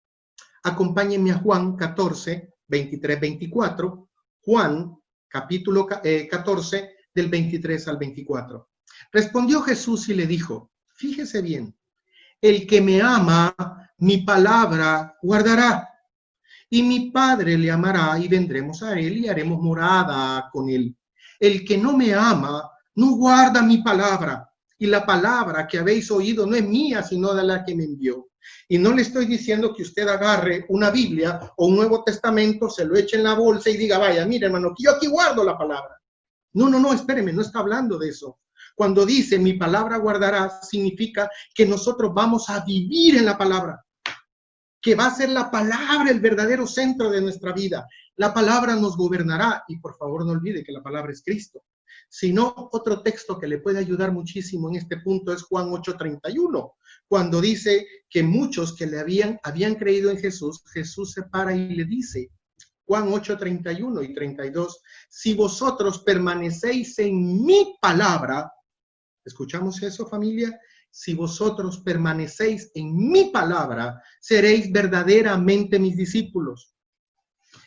Acompáñenme a Juan 14, 23, 24, Juan, capítulo 14, del 23 al 24. Respondió Jesús y le dijo, fíjese bien, el que me ama, mi palabra guardará, y mi Padre le amará, y vendremos a él y haremos morada con él. El que no me ama, no guarda mi palabra, y la palabra que habéis oído no es mía, sino de la que me envió. Y no le estoy diciendo que usted agarre una Biblia o un Nuevo Testamento, se lo eche en la bolsa y diga, vaya, mire hermano, que yo aquí guardo la palabra. No, espéreme, no está hablando de eso. Cuando dice mi palabra guardará, significa que nosotros vamos a vivir en la palabra, que va a ser la palabra el verdadero centro de nuestra vida. La palabra nos gobernará y por favor no olvide que la palabra es Cristo. Sino otro texto que le puede ayudar muchísimo en este punto es Juan 8:31, cuando dice que muchos que le habían creído en Jesús, Jesús se para y le dice, Juan 8:31 y 32, si vosotros permanecéis en mi palabra, ¿escuchamos eso, familia? Si vosotros permanecéis en mi palabra, seréis verdaderamente mis discípulos.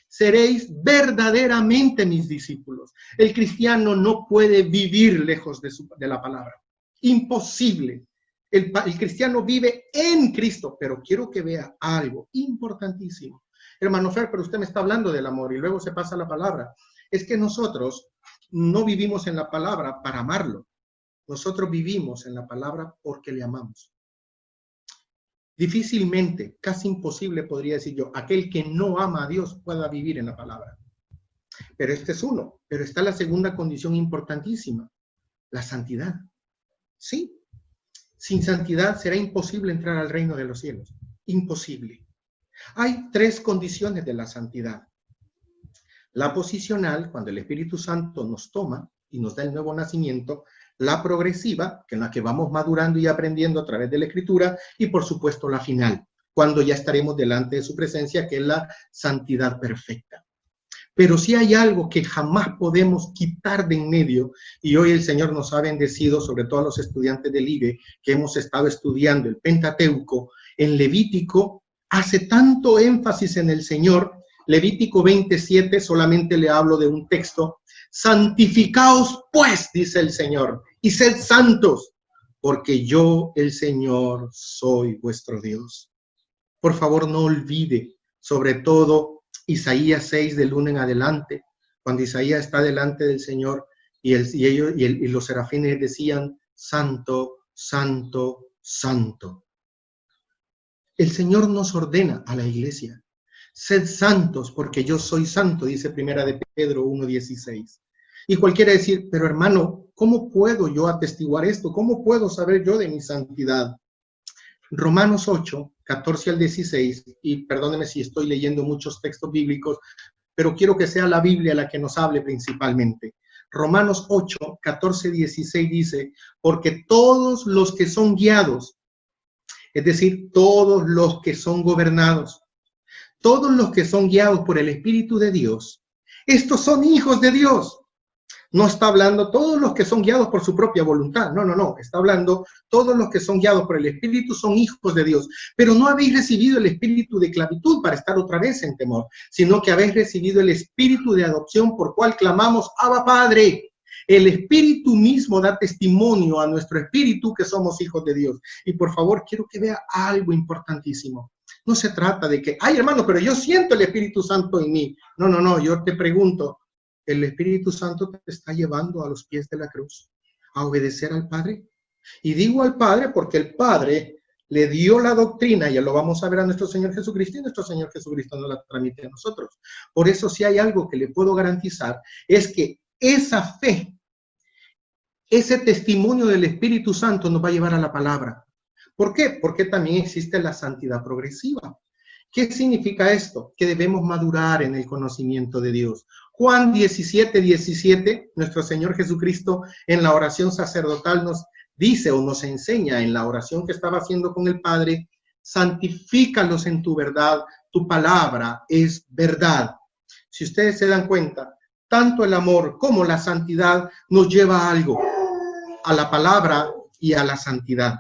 Seréis verdaderamente mis discípulos. El cristiano no puede vivir lejos de la palabra. Imposible. El cristiano vive en Cristo, pero quiero que vea algo importantísimo. Hermano Fer, pero usted me está hablando del amor y luego se pasa la palabra. Es que nosotros no vivimos en la palabra para amarlo. Nosotros vivimos en la palabra porque le amamos. Difícilmente, casi imposible podría decir yo, aquel que no ama a Dios pueda vivir en la palabra. Pero este es uno. Pero está la segunda condición importantísima, la santidad. Sí, sin santidad será imposible entrar al reino de los cielos. Imposible. Hay tres condiciones de la santidad. La posicional, cuando el Espíritu Santo nos toma y nos da el nuevo nacimiento. La progresiva, que en la que vamos madurando y aprendiendo a través de la Escritura, y por supuesto la final, cuando ya estaremos delante de su presencia, que es la santidad perfecta. Pero si hay algo que jamás podemos quitar de en medio, y hoy el Señor nos ha bendecido, sobre todo a los estudiantes del IBE, que hemos estado estudiando el Pentateuco, en Levítico hace tanto énfasis en el Señor. Levítico 27, solamente le hablo de un texto. Santificaos pues, dice el Señor, y sed santos, porque yo, el Señor, soy vuestro Dios. Por favor, no olvide, sobre todo, Isaías 6, del 1 en adelante, cuando Isaías está delante del Señor y los serafines decían, Santo, Santo, Santo. El Señor nos ordena a la iglesia, sed santos porque yo soy santo, dice Primera de Pedro 1:16. Y cualquiera decir, pero hermano, ¿cómo puedo yo atestiguar esto? ¿Cómo puedo saber yo de mi santidad? Romanos 8, 14 al 16, y perdóneme si estoy leyendo muchos textos bíblicos, pero quiero que sea la Biblia la que nos hable principalmente. Romanos 8, 14, 16 dice, porque todos los que son guiados, es decir, todos los que son gobernados, todos los que son guiados por el Espíritu de Dios, estos son hijos de Dios. No está hablando todos los que son guiados por su propia voluntad. No. Está hablando todos los que son guiados por el Espíritu son hijos de Dios. Pero no habéis recibido el espíritu de esclavitud para estar otra vez en temor, sino que habéis recibido el espíritu de adopción por cual clamamos, Abba Padre. El Espíritu mismo da testimonio a nuestro espíritu que somos hijos de Dios. Y por favor, quiero que vea algo importantísimo. No se trata de que, ay hermano, pero yo siento el Espíritu Santo en mí. No, yo te pregunto, ¿el Espíritu Santo te está llevando a los pies de la cruz a obedecer al Padre? Y digo al Padre porque el Padre le dio la doctrina, ya lo vamos a ver a nuestro Señor Jesucristo, y nuestro Señor Jesucristo nos la transmite a nosotros. Por eso, si hay algo que le puedo garantizar, es que esa fe, ese testimonio del Espíritu Santo nos va a llevar a la palabra. ¿Por qué? Porque también existe la santidad progresiva. ¿Qué significa esto? Que debemos madurar en el conocimiento de Dios. Juan 17:17, nuestro Señor Jesucristo en la oración sacerdotal nos dice o nos enseña en la oración que estaba haciendo con el Padre, santifícalos en tu verdad, tu palabra es verdad. Si ustedes se dan cuenta, tanto el amor como la santidad nos lleva a algo, a la palabra y a la santidad,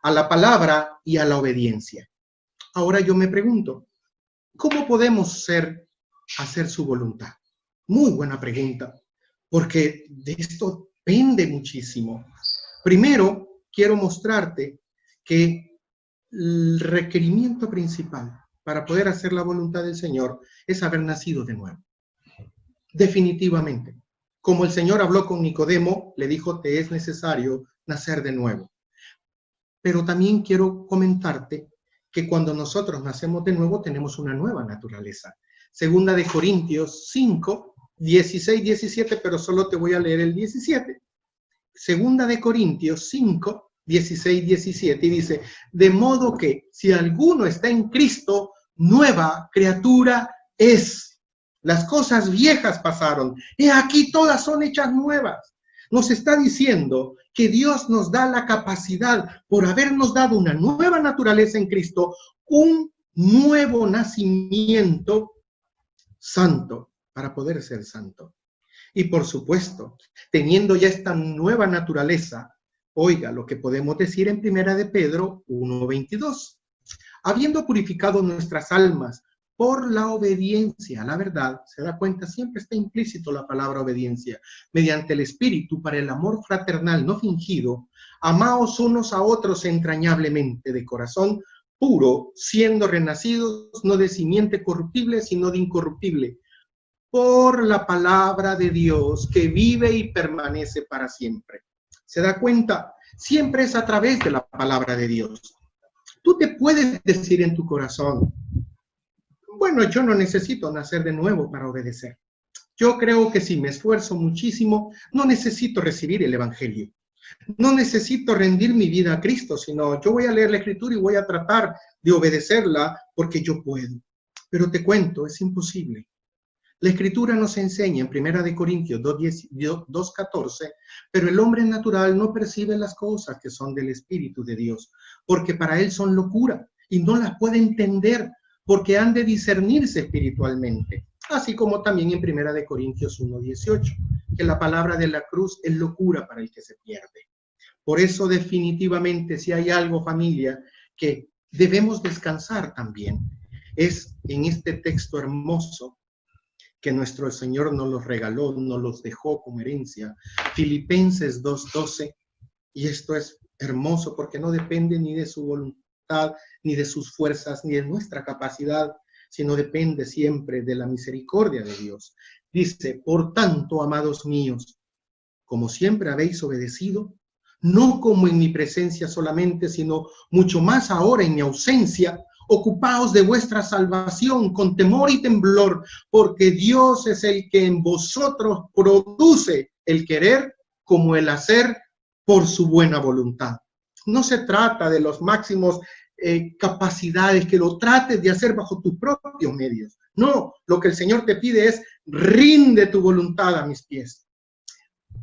a la palabra y a la obediencia. Ahora yo me pregunto, ¿cómo podemos hacer su voluntad? Muy buena pregunta, porque de esto depende muchísimo. Primero, quiero mostrarte que el requerimiento principal para poder hacer la voluntad del Señor es haber nacido de nuevo. Definitivamente. Como el Señor habló con Nicodemo, le dijo, te es necesario nacer de nuevo. Pero también quiero comentarte que cuando nosotros nacemos de nuevo tenemos una nueva naturaleza. Segunda de Corintios 5, 16, 17, pero solo te voy a leer el 17. Segunda de Corintios 5, 16, 17, y dice, de modo que si alguno está en Cristo, nueva criatura es. Las cosas viejas pasaron, y aquí todas son hechas nuevas. nos está diciendo que Dios nos da la capacidad, por habernos dado una nueva naturaleza en Cristo, un nuevo nacimiento santo, para poder ser santo. Y por supuesto, teniendo ya esta nueva naturaleza, oiga lo que podemos decir en 1 de Pedro 1:22. Habiendo purificado nuestras almas por la obediencia a la verdad, se da cuenta, siempre está implícito la palabra obediencia, mediante el Espíritu para el amor fraternal no fingido, amaos unos a otros entrañablemente de corazón puro, siendo renacidos no de simiente corruptible, sino de incorruptible, por la palabra de Dios que vive y permanece para siempre. ¿Se da cuenta? Siempre es a través de la palabra de Dios. Tú te puedes decir en tu corazón, bueno, yo no necesito nacer de nuevo para obedecer. Yo creo que si me esfuerzo muchísimo, no necesito recibir el Evangelio. No necesito rendir mi vida a Cristo, sino yo voy a leer la Escritura y voy a tratar de obedecerla porque yo puedo. Pero te cuento, es imposible. La Escritura nos enseña en 1 Corintios 2:14, pero el hombre natural no percibe las cosas que son del Espíritu de Dios, porque para él son locura y no las puede entender, porque han de discernirse espiritualmente. Así como también en 1 Corintios 1:18, que la palabra de la cruz es locura para el que se pierde. Por eso definitivamente, si hay algo, familia, que debemos descansar también, es en este texto hermoso que nuestro Señor nos los regaló, nos los dejó como herencia, Filipenses 2:12, y esto es hermoso porque no depende ni de su voluntad, ni de sus fuerzas, ni de nuestra capacidad, sino depende siempre de la misericordia de Dios. Dice, por tanto, amados míos, como siempre habéis obedecido, no como en mi presencia solamente, sino mucho más ahora en mi ausencia, ocupaos de vuestra salvación con temor y temblor, porque Dios es el que en vosotros produce el querer como el hacer por su buena voluntad. No se trata de los máximos capacidades, que lo trates de hacer bajo tus propios medios. No, lo que el Señor te pide es, rinde tu voluntad a mis pies.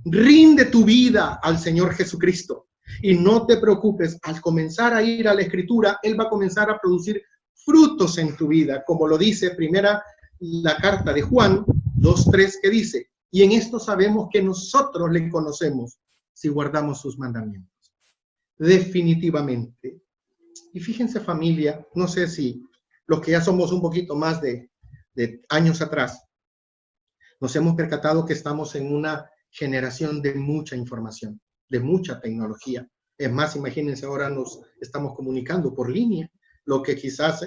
Rinde tu vida al Señor Jesucristo. Y no te preocupes, al comenzar a ir a la Escritura, Él va a comenzar a producir frutos en tu vida, como lo dice la carta de Juan 2:3, que dice, y en esto sabemos que nosotros le conocemos si guardamos sus mandamientos. Definitivamente. Y fíjense, familia, no sé si los que ya somos un poquito más de años atrás, nos hemos percatado que estamos en una generación de mucha información, de mucha tecnología. Es más, imagínense, ahora nos estamos comunicando por línea, lo que quizás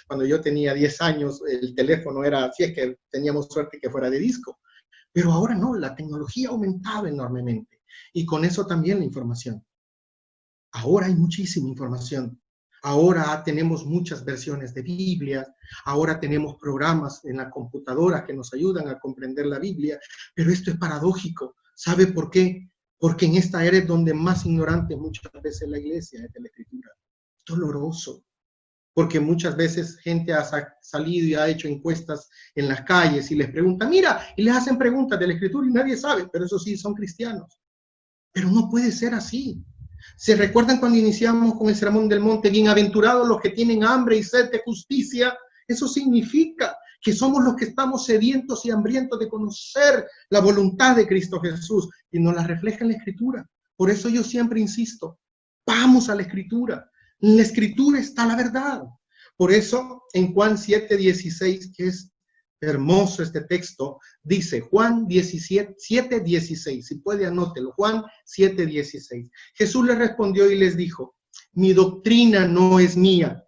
cuando yo tenía 10 años, el teléfono era, si es que teníamos suerte que fuera de disco. Pero ahora no, la tecnología ha aumentado enormemente. Y con eso también la información. Ahora hay muchísima información. Ahora tenemos muchas versiones de Biblia. Ahora tenemos programas en la computadora que nos ayudan a comprender la Biblia. Pero esto es paradójico. ¿Sabe por qué? Porque en esta era es donde más ignorante muchas veces la iglesia es de la Escritura. Doloroso. Porque muchas veces gente ha salido y ha hecho encuestas en las calles y les preguntan, mira, y les hacen preguntas de la Escritura y nadie sabe, pero eso sí, son cristianos. Pero no puede ser así. ¿Se recuerdan cuando iniciamos con el Sermón del Monte? Bienaventurados los que tienen hambre y sed de justicia. Eso significa que somos los que estamos sedientos y hambrientos de conocer la voluntad de Cristo Jesús y nos la refleja en la Escritura. Por eso yo siempre insisto, vamos a la Escritura. En la Escritura está la verdad. Por eso en Juan 7:16, que es hermoso este texto, dice Juan 7:16, si puede anótelo, Juan 7:16. Jesús les respondió y les dijo, mi doctrina no es mía,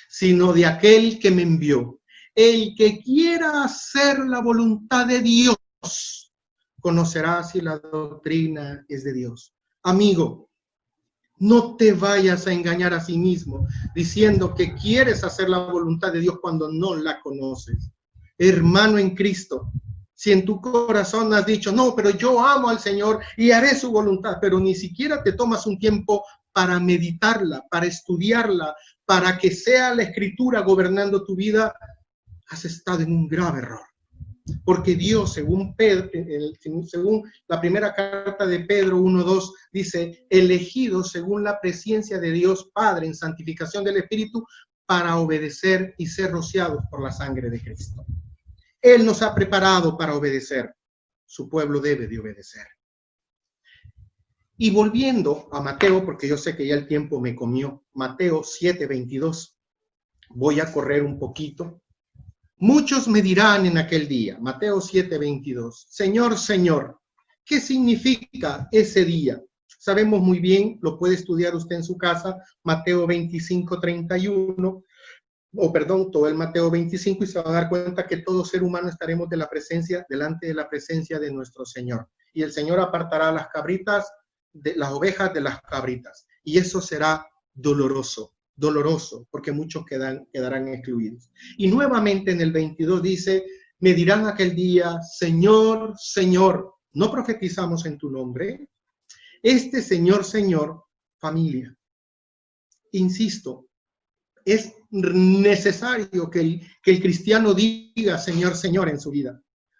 sino de aquel que me envió. El que quiera hacer la voluntad de Dios, conocerá si la doctrina es de Dios. Amigo, no te vayas a engañar a sí mismo diciendo que quieres hacer la voluntad de Dios cuando no la conoces. Hermano en Cristo, si en tu corazón has dicho, no, pero yo amo al Señor y haré su voluntad, pero ni siquiera te tomas un tiempo para meditarla, para estudiarla, para que sea la Escritura gobernando tu vida, has estado en un grave error. porque Dios, según la primera carta de Pedro 1:2, dice, elegidos según la presencia de Dios Padre en santificación del Espíritu, para obedecer y ser rociados por la sangre de Cristo. Él nos ha preparado para obedecer. Su pueblo debe de obedecer. Y volviendo a Mateo, porque yo sé que ya el tiempo me comió, Mateo 7:22, voy a correr un poquito. Muchos me dirán en aquel día, Mateo 7:22, Señor, Señor, ¿qué significa ese día? Sabemos muy bien, lo puede estudiar usted en su casa, Mateo 25:31, todo el Mateo 25, y se va a dar cuenta que todo ser humano estaremos delante de la presencia de nuestro Señor. Y el Señor apartará las ovejas de las cabritas. Y eso será doloroso, porque muchos quedarán excluidos. Y nuevamente en el 22 dice, me dirán aquel día, Señor, Señor, ¿no profetizamos en tu nombre? Este Señor, Señor, familia. Insisto, es necesario que el cristiano diga Señor, Señor en su vida,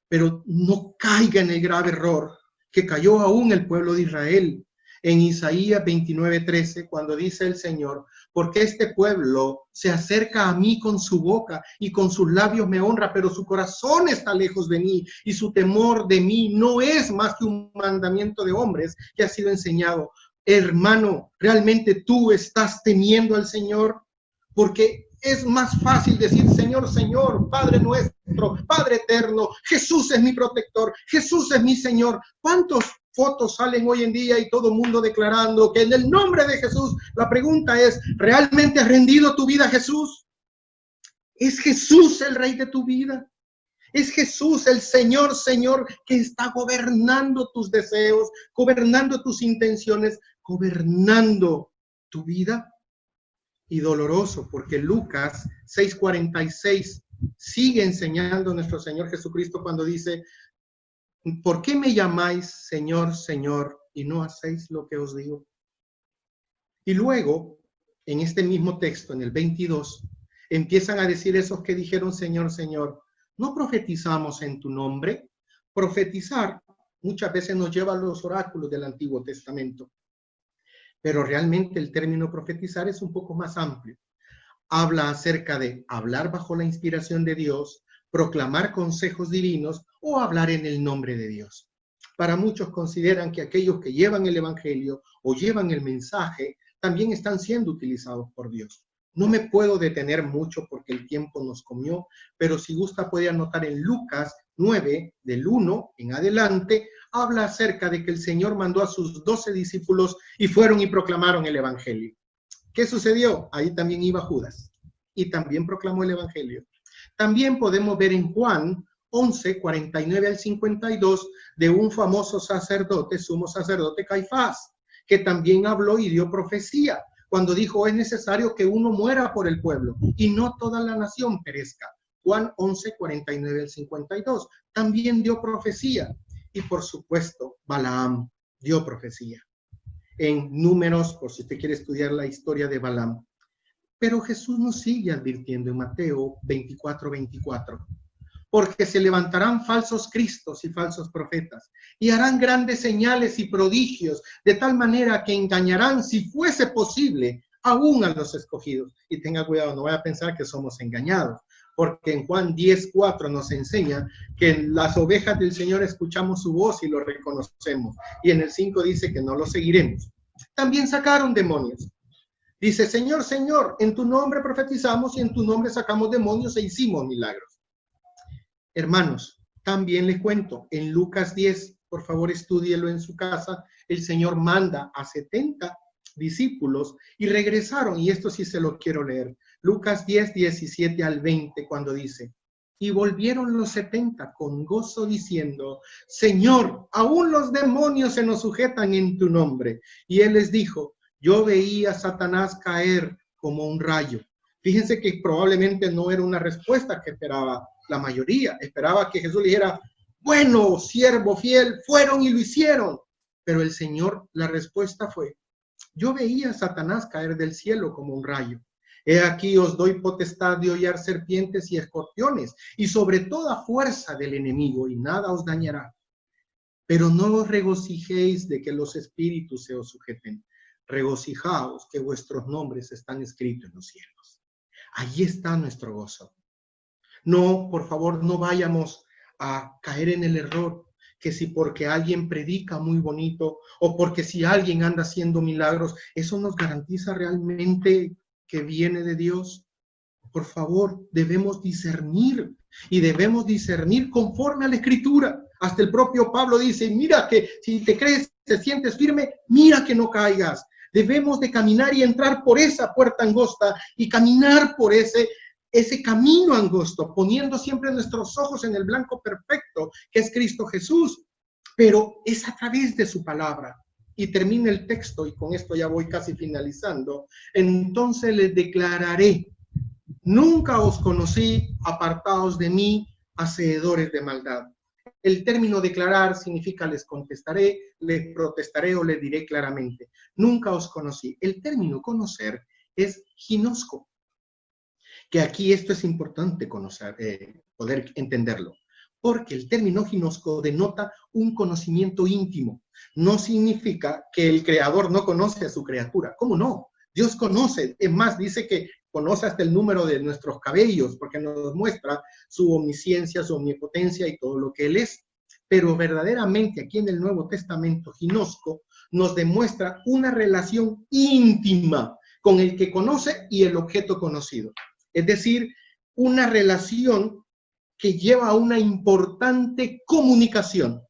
pero no caiga en el grave error que cayó aún el pueblo de Israel en Isaías 29:13, cuando dice el Señor, porque este pueblo se acerca a mí con su boca y con sus labios me honra, pero su corazón está lejos de mí y su temor de mí no es más que un mandamiento de hombres que ha sido enseñado. Hermano, ¿realmente tú estás temiendo al Señor? Porque es más fácil decir, Señor, Señor, Padre nuestro, Padre eterno, Jesús es mi protector, Jesús es mi Señor. ¿Cuántas fotos salen hoy en día y todo el mundo declarando que en el nombre de Jesús? La pregunta es, ¿realmente has rendido tu vida a Jesús? ¿Es Jesús el Rey de tu vida? ¿Es Jesús el Señor, Señor, que está gobernando tus deseos, gobernando tus intenciones, gobernando tu vida? Y doloroso, porque Lucas 6:46 sigue enseñando a nuestro Señor Jesucristo cuando dice, ¿por qué me llamáis Señor, Señor, y no hacéis lo que os digo? Y luego, en este mismo texto, en el 22, empiezan a decir esos que dijeron Señor, Señor, ¿no profetizamos en tu nombre? Profetizar muchas veces nos lleva a los oráculos del Antiguo Testamento. Pero realmente el término profetizar es un poco más amplio. Habla acerca de hablar bajo la inspiración de Dios, proclamar consejos divinos o hablar en el nombre de Dios. Para muchos consideran que aquellos que llevan el evangelio o llevan el mensaje también están siendo utilizados por Dios. No me puedo detener mucho porque el tiempo nos comió, pero si gusta puede anotar en Lucas 9, del 1 en adelante, habla acerca de que el Señor mandó a sus 12 discípulos y fueron y proclamaron el evangelio. ¿Qué sucedió? Ahí también iba Judas y también proclamó el evangelio. También podemos ver en Juan 11, 49 al 52, de un famoso sacerdote, sumo sacerdote Caifás, que también habló y dio profecía, cuando dijo, es necesario que uno muera por el pueblo y no toda la nación perezca. Juan 11, 49 al 52, también dio profecía. Y por supuesto, Balaam dio profecía. En Números, por si usted quiere estudiar la historia de Balaam. Pero Jesús nos sigue advirtiendo en Mateo 24:24. Porque se levantarán falsos cristos y falsos profetas, y harán grandes señales y prodigios, de tal manera que engañarán, si fuese posible, aún a los escogidos. Y tenga cuidado, no vaya a pensar que somos engañados, porque en Juan 10:4 nos enseña que en las ovejas del Señor escuchamos su voz y lo reconocemos. Y en el 5 dice que no lo seguiremos. También sacaron demonios. Dice, Señor, Señor, en tu nombre profetizamos y en tu nombre sacamos demonios e hicimos milagros. Hermanos, también les cuento, en Lucas 10, por favor estúdielo en su casa, el Señor manda a 70 discípulos y regresaron, y esto sí se lo quiero leer, Lucas 10, 17 al 20, cuando dice, y volvieron los 70 con gozo diciendo, Señor, aún los demonios se nos sujetan en tu nombre. Y él les dijo, yo veía a Satanás caer como un rayo. Fíjense que probablemente no era una respuesta que esperaba la mayoría. Esperaba que Jesús le dijera, bueno, siervo fiel, fueron y lo hicieron. Pero el Señor, la respuesta fue, yo veía a Satanás caer del cielo como un rayo. He aquí os doy potestad de hollar serpientes y escorpiones, y sobre toda fuerza del enemigo, y nada os dañará. Pero no os regocijéis de que los espíritus se os sujeten. Regocijaos que vuestros nombres están escritos en los cielos. Allí está nuestro gozo. No, por favor, no vayamos a caer en el error que si porque alguien predica muy bonito o porque si alguien anda haciendo milagros, eso nos garantiza realmente que viene de Dios. Por favor, debemos discernir y debemos discernir conforme a la Escritura. Hasta el propio Pablo dice, mira que si te crees, te sientes firme, mira que no caigas. Debemos de caminar y entrar por esa puerta angosta y caminar por ese camino angosto, poniendo siempre nuestros ojos en el blanco perfecto, que es Cristo Jesús, pero es a través de su palabra. Y termina el texto, y con esto ya voy casi finalizando. Entonces les declararé, nunca os conocí, apartaos de mí, hacedores de maldad. El término declarar significa les contestaré, les protestaré o les diré claramente. Nunca os conocí. El término conocer es ginosco, que aquí esto es importante conocer, poder entenderlo, porque el término ginosco denota un conocimiento íntimo. No significa que el creador no conoce a su criatura. ¿Cómo no? Dios conoce, es más, dice que conoce hasta el número de nuestros cabellos, porque nos muestra su omnisciencia, su omnipotencia y todo lo que Él es. Pero verdaderamente aquí en el Nuevo Testamento, ginosco nos demuestra una relación íntima con el que conoce y el objeto conocido. Es decir, una relación que lleva a una importante comunicación.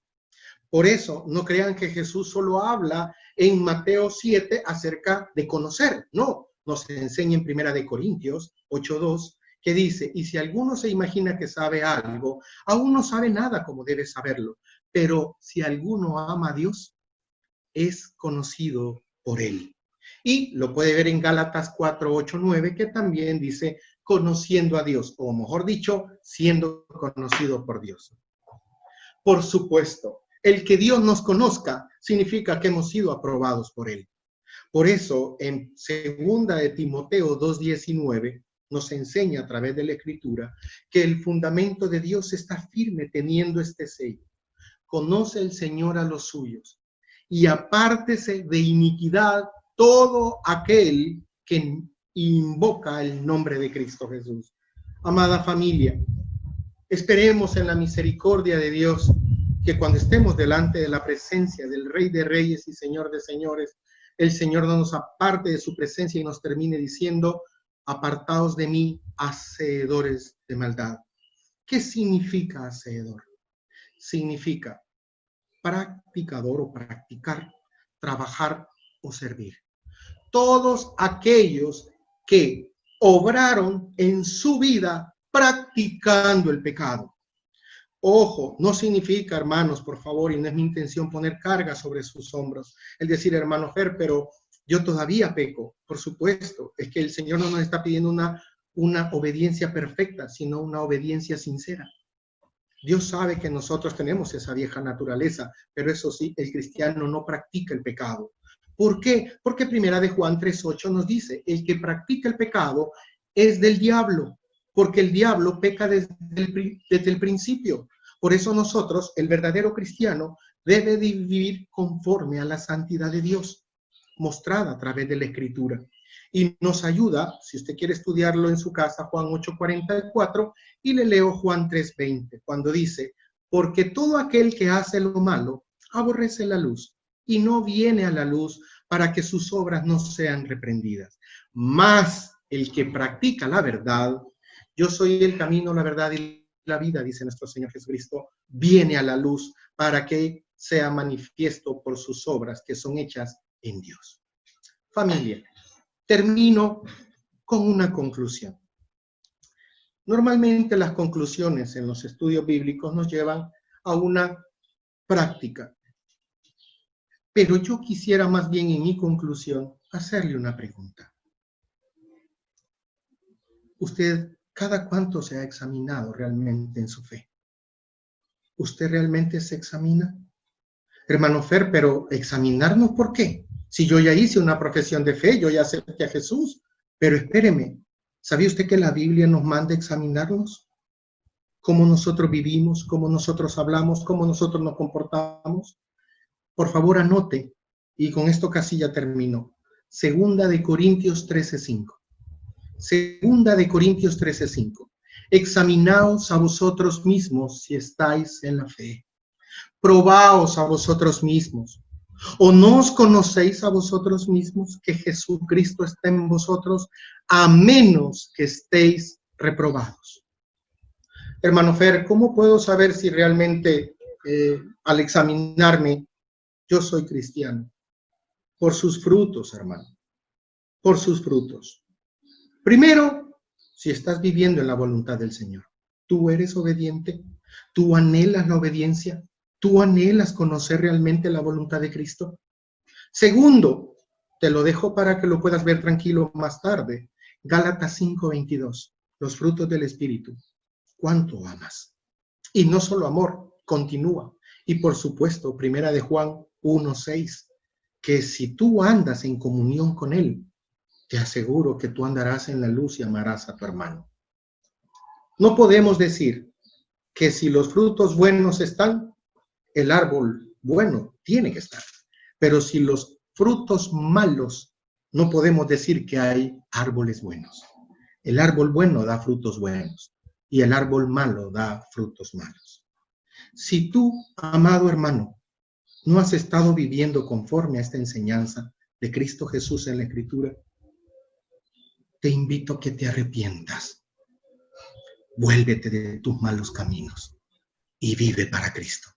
Por eso, no crean que Jesús solo habla en Mateo 7 acerca de conocer. No, nos enseña en 1 Corintios 8:2, que dice, y si alguno se imagina que sabe algo, aún no sabe nada como debe saberlo. Pero si alguno ama a Dios, es conocido por Él. Y lo puede ver en Gálatas 4:8-9, que también dice, conociendo a Dios, o mejor dicho, siendo conocido por Dios. Por supuesto, el que Dios nos conozca significa que hemos sido aprobados por Él. Por eso, en 2 de Timoteo 2:19, nos enseña a través de la Escritura que el fundamento de Dios está firme teniendo este sello. Conoce el Señor a los suyos y apártese de iniquidad todo aquel que invoca el nombre de Cristo Jesús. Amada familia, esperemos en la misericordia de Dios que cuando estemos delante de la presencia del Rey de Reyes y Señor de Señores, el Señor no nos aparte de su presencia y nos termine diciendo, apartaos de mí, hacedores de maldad. ¿Qué significa hacedor? Significa practicador o practicar, trabajar o servir. Todos aquellos que obraron en su vida practicando el pecado. Ojo, no significa, hermanos, por favor, y no es mi intención poner carga sobre sus hombros, el decir, hermano Fer, pero yo todavía peco. Por supuesto, es que el Señor no nos está pidiendo una obediencia perfecta, sino una obediencia sincera. Dios sabe que nosotros tenemos esa vieja naturaleza, pero eso sí, el cristiano no practica el pecado. ¿Por qué? Porque 1 de Juan 3:8 nos dice, el que practica el pecado es del diablo, porque el diablo peca desde el principio. Por eso nosotros, el verdadero cristiano, debe vivir conforme a la santidad de Dios, mostrada a través de la Escritura. Y nos ayuda, si usted quiere estudiarlo en su casa, Juan 8:44, y le leo Juan 3:20, cuando dice, porque todo aquel que hace lo malo, aborrece la luz, y no viene a la luz para que sus obras no sean reprendidas. Mas el que practica la verdad, yo soy el camino, la verdad y la vida, dice nuestro Señor Jesucristo, viene a la luz para que sea manifiesto por sus obras que son hechas en Dios. Familia, termino con una conclusión. Normalmente las conclusiones en los estudios bíblicos nos llevan a una práctica. Pero yo quisiera más bien en mi conclusión hacerle una pregunta. ¿Usted cada cuánto se ha examinado realmente en su fe? ¿Usted realmente se examina? Hermano Fer, pero examinarnos, ¿por qué? Si yo ya hice una profesión de fe, yo ya acepté a Jesús, pero espéreme, ¿Sabía usted que la Biblia nos manda a examinarnos? ¿Cómo nosotros vivimos? ¿Cómo nosotros hablamos? ¿Cómo nosotros nos comportamos? Por favor, anote, y con esto casi ya termino. Segunda de Corintios 13:5. Segunda de Corintios 13:5. Examinaos a vosotros mismos si estáis en la fe. Probaos a vosotros mismos. ¿O no os conocéis a vosotros mismos que Jesucristo está en vosotros, a menos que estéis reprobados? Hermano Fer, ¿cómo puedo saber si realmente al examinarme yo soy cristiano? Por sus frutos, hermano, por sus frutos. Primero, si estás viviendo en la voluntad del Señor, ¿tú eres obediente? ¿Tú anhelas la obediencia? ¿Tú anhelas conocer realmente la voluntad de Cristo? Segundo, te lo dejo para que lo puedas ver tranquilo más tarde. Gálatas 5:22, los frutos del Espíritu. ¿Cuánto amas? Y no solo amor, continúa. Y por supuesto, primera de Juan 1:6, que si tú andas en comunión con Él, te aseguro que tú andarás en la luz y amarás a tu hermano. No podemos decir que si los frutos buenos están, el árbol bueno tiene que estar. Pero si los frutos malos, no podemos decir que hay árboles buenos. El árbol bueno da frutos buenos y el árbol malo da frutos malos. Si tú, amado hermano, no has estado viviendo conforme a esta enseñanza de Cristo Jesús en la Escritura, te invito a que te arrepientas. Vuélvete de tus malos caminos y vive para Cristo.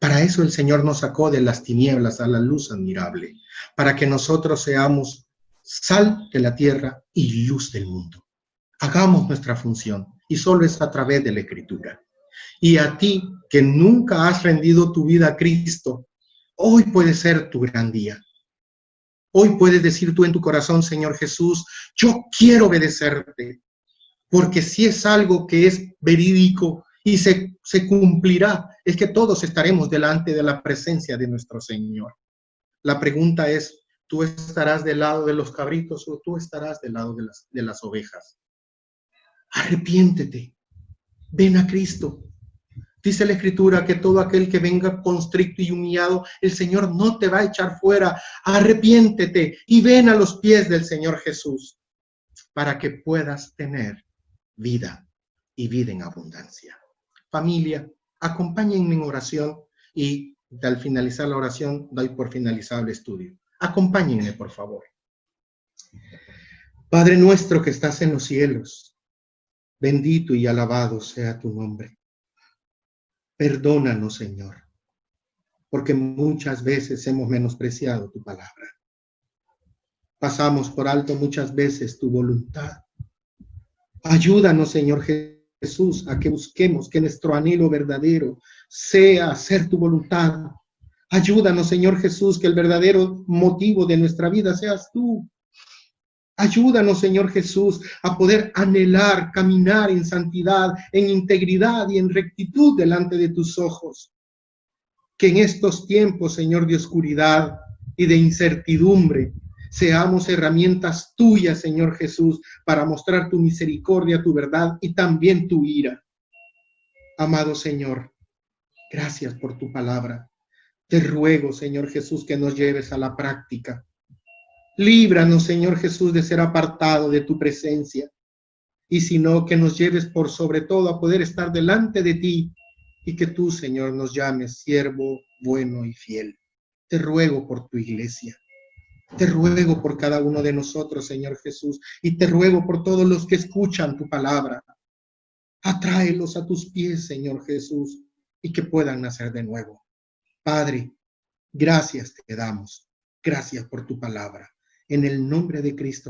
Para eso el Señor nos sacó de las tinieblas a la luz admirable, para que nosotros seamos sal de la tierra y luz del mundo. Hagamos nuestra función y solo es a través de la Escritura. Y a ti que nunca has rendido tu vida a Cristo, hoy puede ser tu gran día. Hoy puedes decir tú en tu corazón, Señor Jesús, yo quiero obedecerte, porque si es algo que es verídico y se cumplirá, es que todos estaremos delante de la presencia de nuestro Señor. La pregunta es, ¿tú estarás del lado de los cabritos o tú estarás del lado de las ovejas? Arrepiéntete, ven a Cristo. Dice la Escritura que todo aquel que venga constricto y humillado, el Señor no te va a echar fuera. Arrepiéntete y ven a los pies del Señor Jesús para que puedas tener vida y vida en abundancia. Familia, acompáñenme en oración y al finalizar la oración doy por finalizado el estudio. Acompáñenme, por favor. Padre nuestro que estás en los cielos, bendito y alabado sea tu nombre. Perdónanos, Señor, porque muchas veces hemos menospreciado tu palabra. Pasamos por alto muchas veces tu voluntad. Ayúdanos, Señor Jesús, a que busquemos que nuestro anhelo verdadero sea hacer tu voluntad. Ayúdanos, Señor Jesús, que el verdadero motivo de nuestra vida seas tú. Ayúdanos, Señor Jesús, a poder anhelar, caminar en santidad, en integridad y en rectitud delante de tus ojos. Que en estos tiempos, Señor, de oscuridad y de incertidumbre, seamos herramientas tuyas, Señor Jesús, para mostrar tu misericordia, tu verdad y también tu ira. Amado Señor, gracias por tu palabra. Te ruego, Señor Jesús, que nos lleves a la práctica. Líbranos, Señor Jesús, de ser apartado de tu presencia. Y si no, que nos lleves por sobre todo a poder estar delante de ti y que tú, Señor, nos llames siervo bueno y fiel. Te ruego por tu iglesia. Te ruego por cada uno de nosotros, Señor Jesús, y te ruego por todos los que escuchan tu palabra. Atráelos a tus pies, Señor Jesús, y que puedan nacer de nuevo. Padre, gracias te damos. Gracias por tu palabra. En el nombre de Cristo.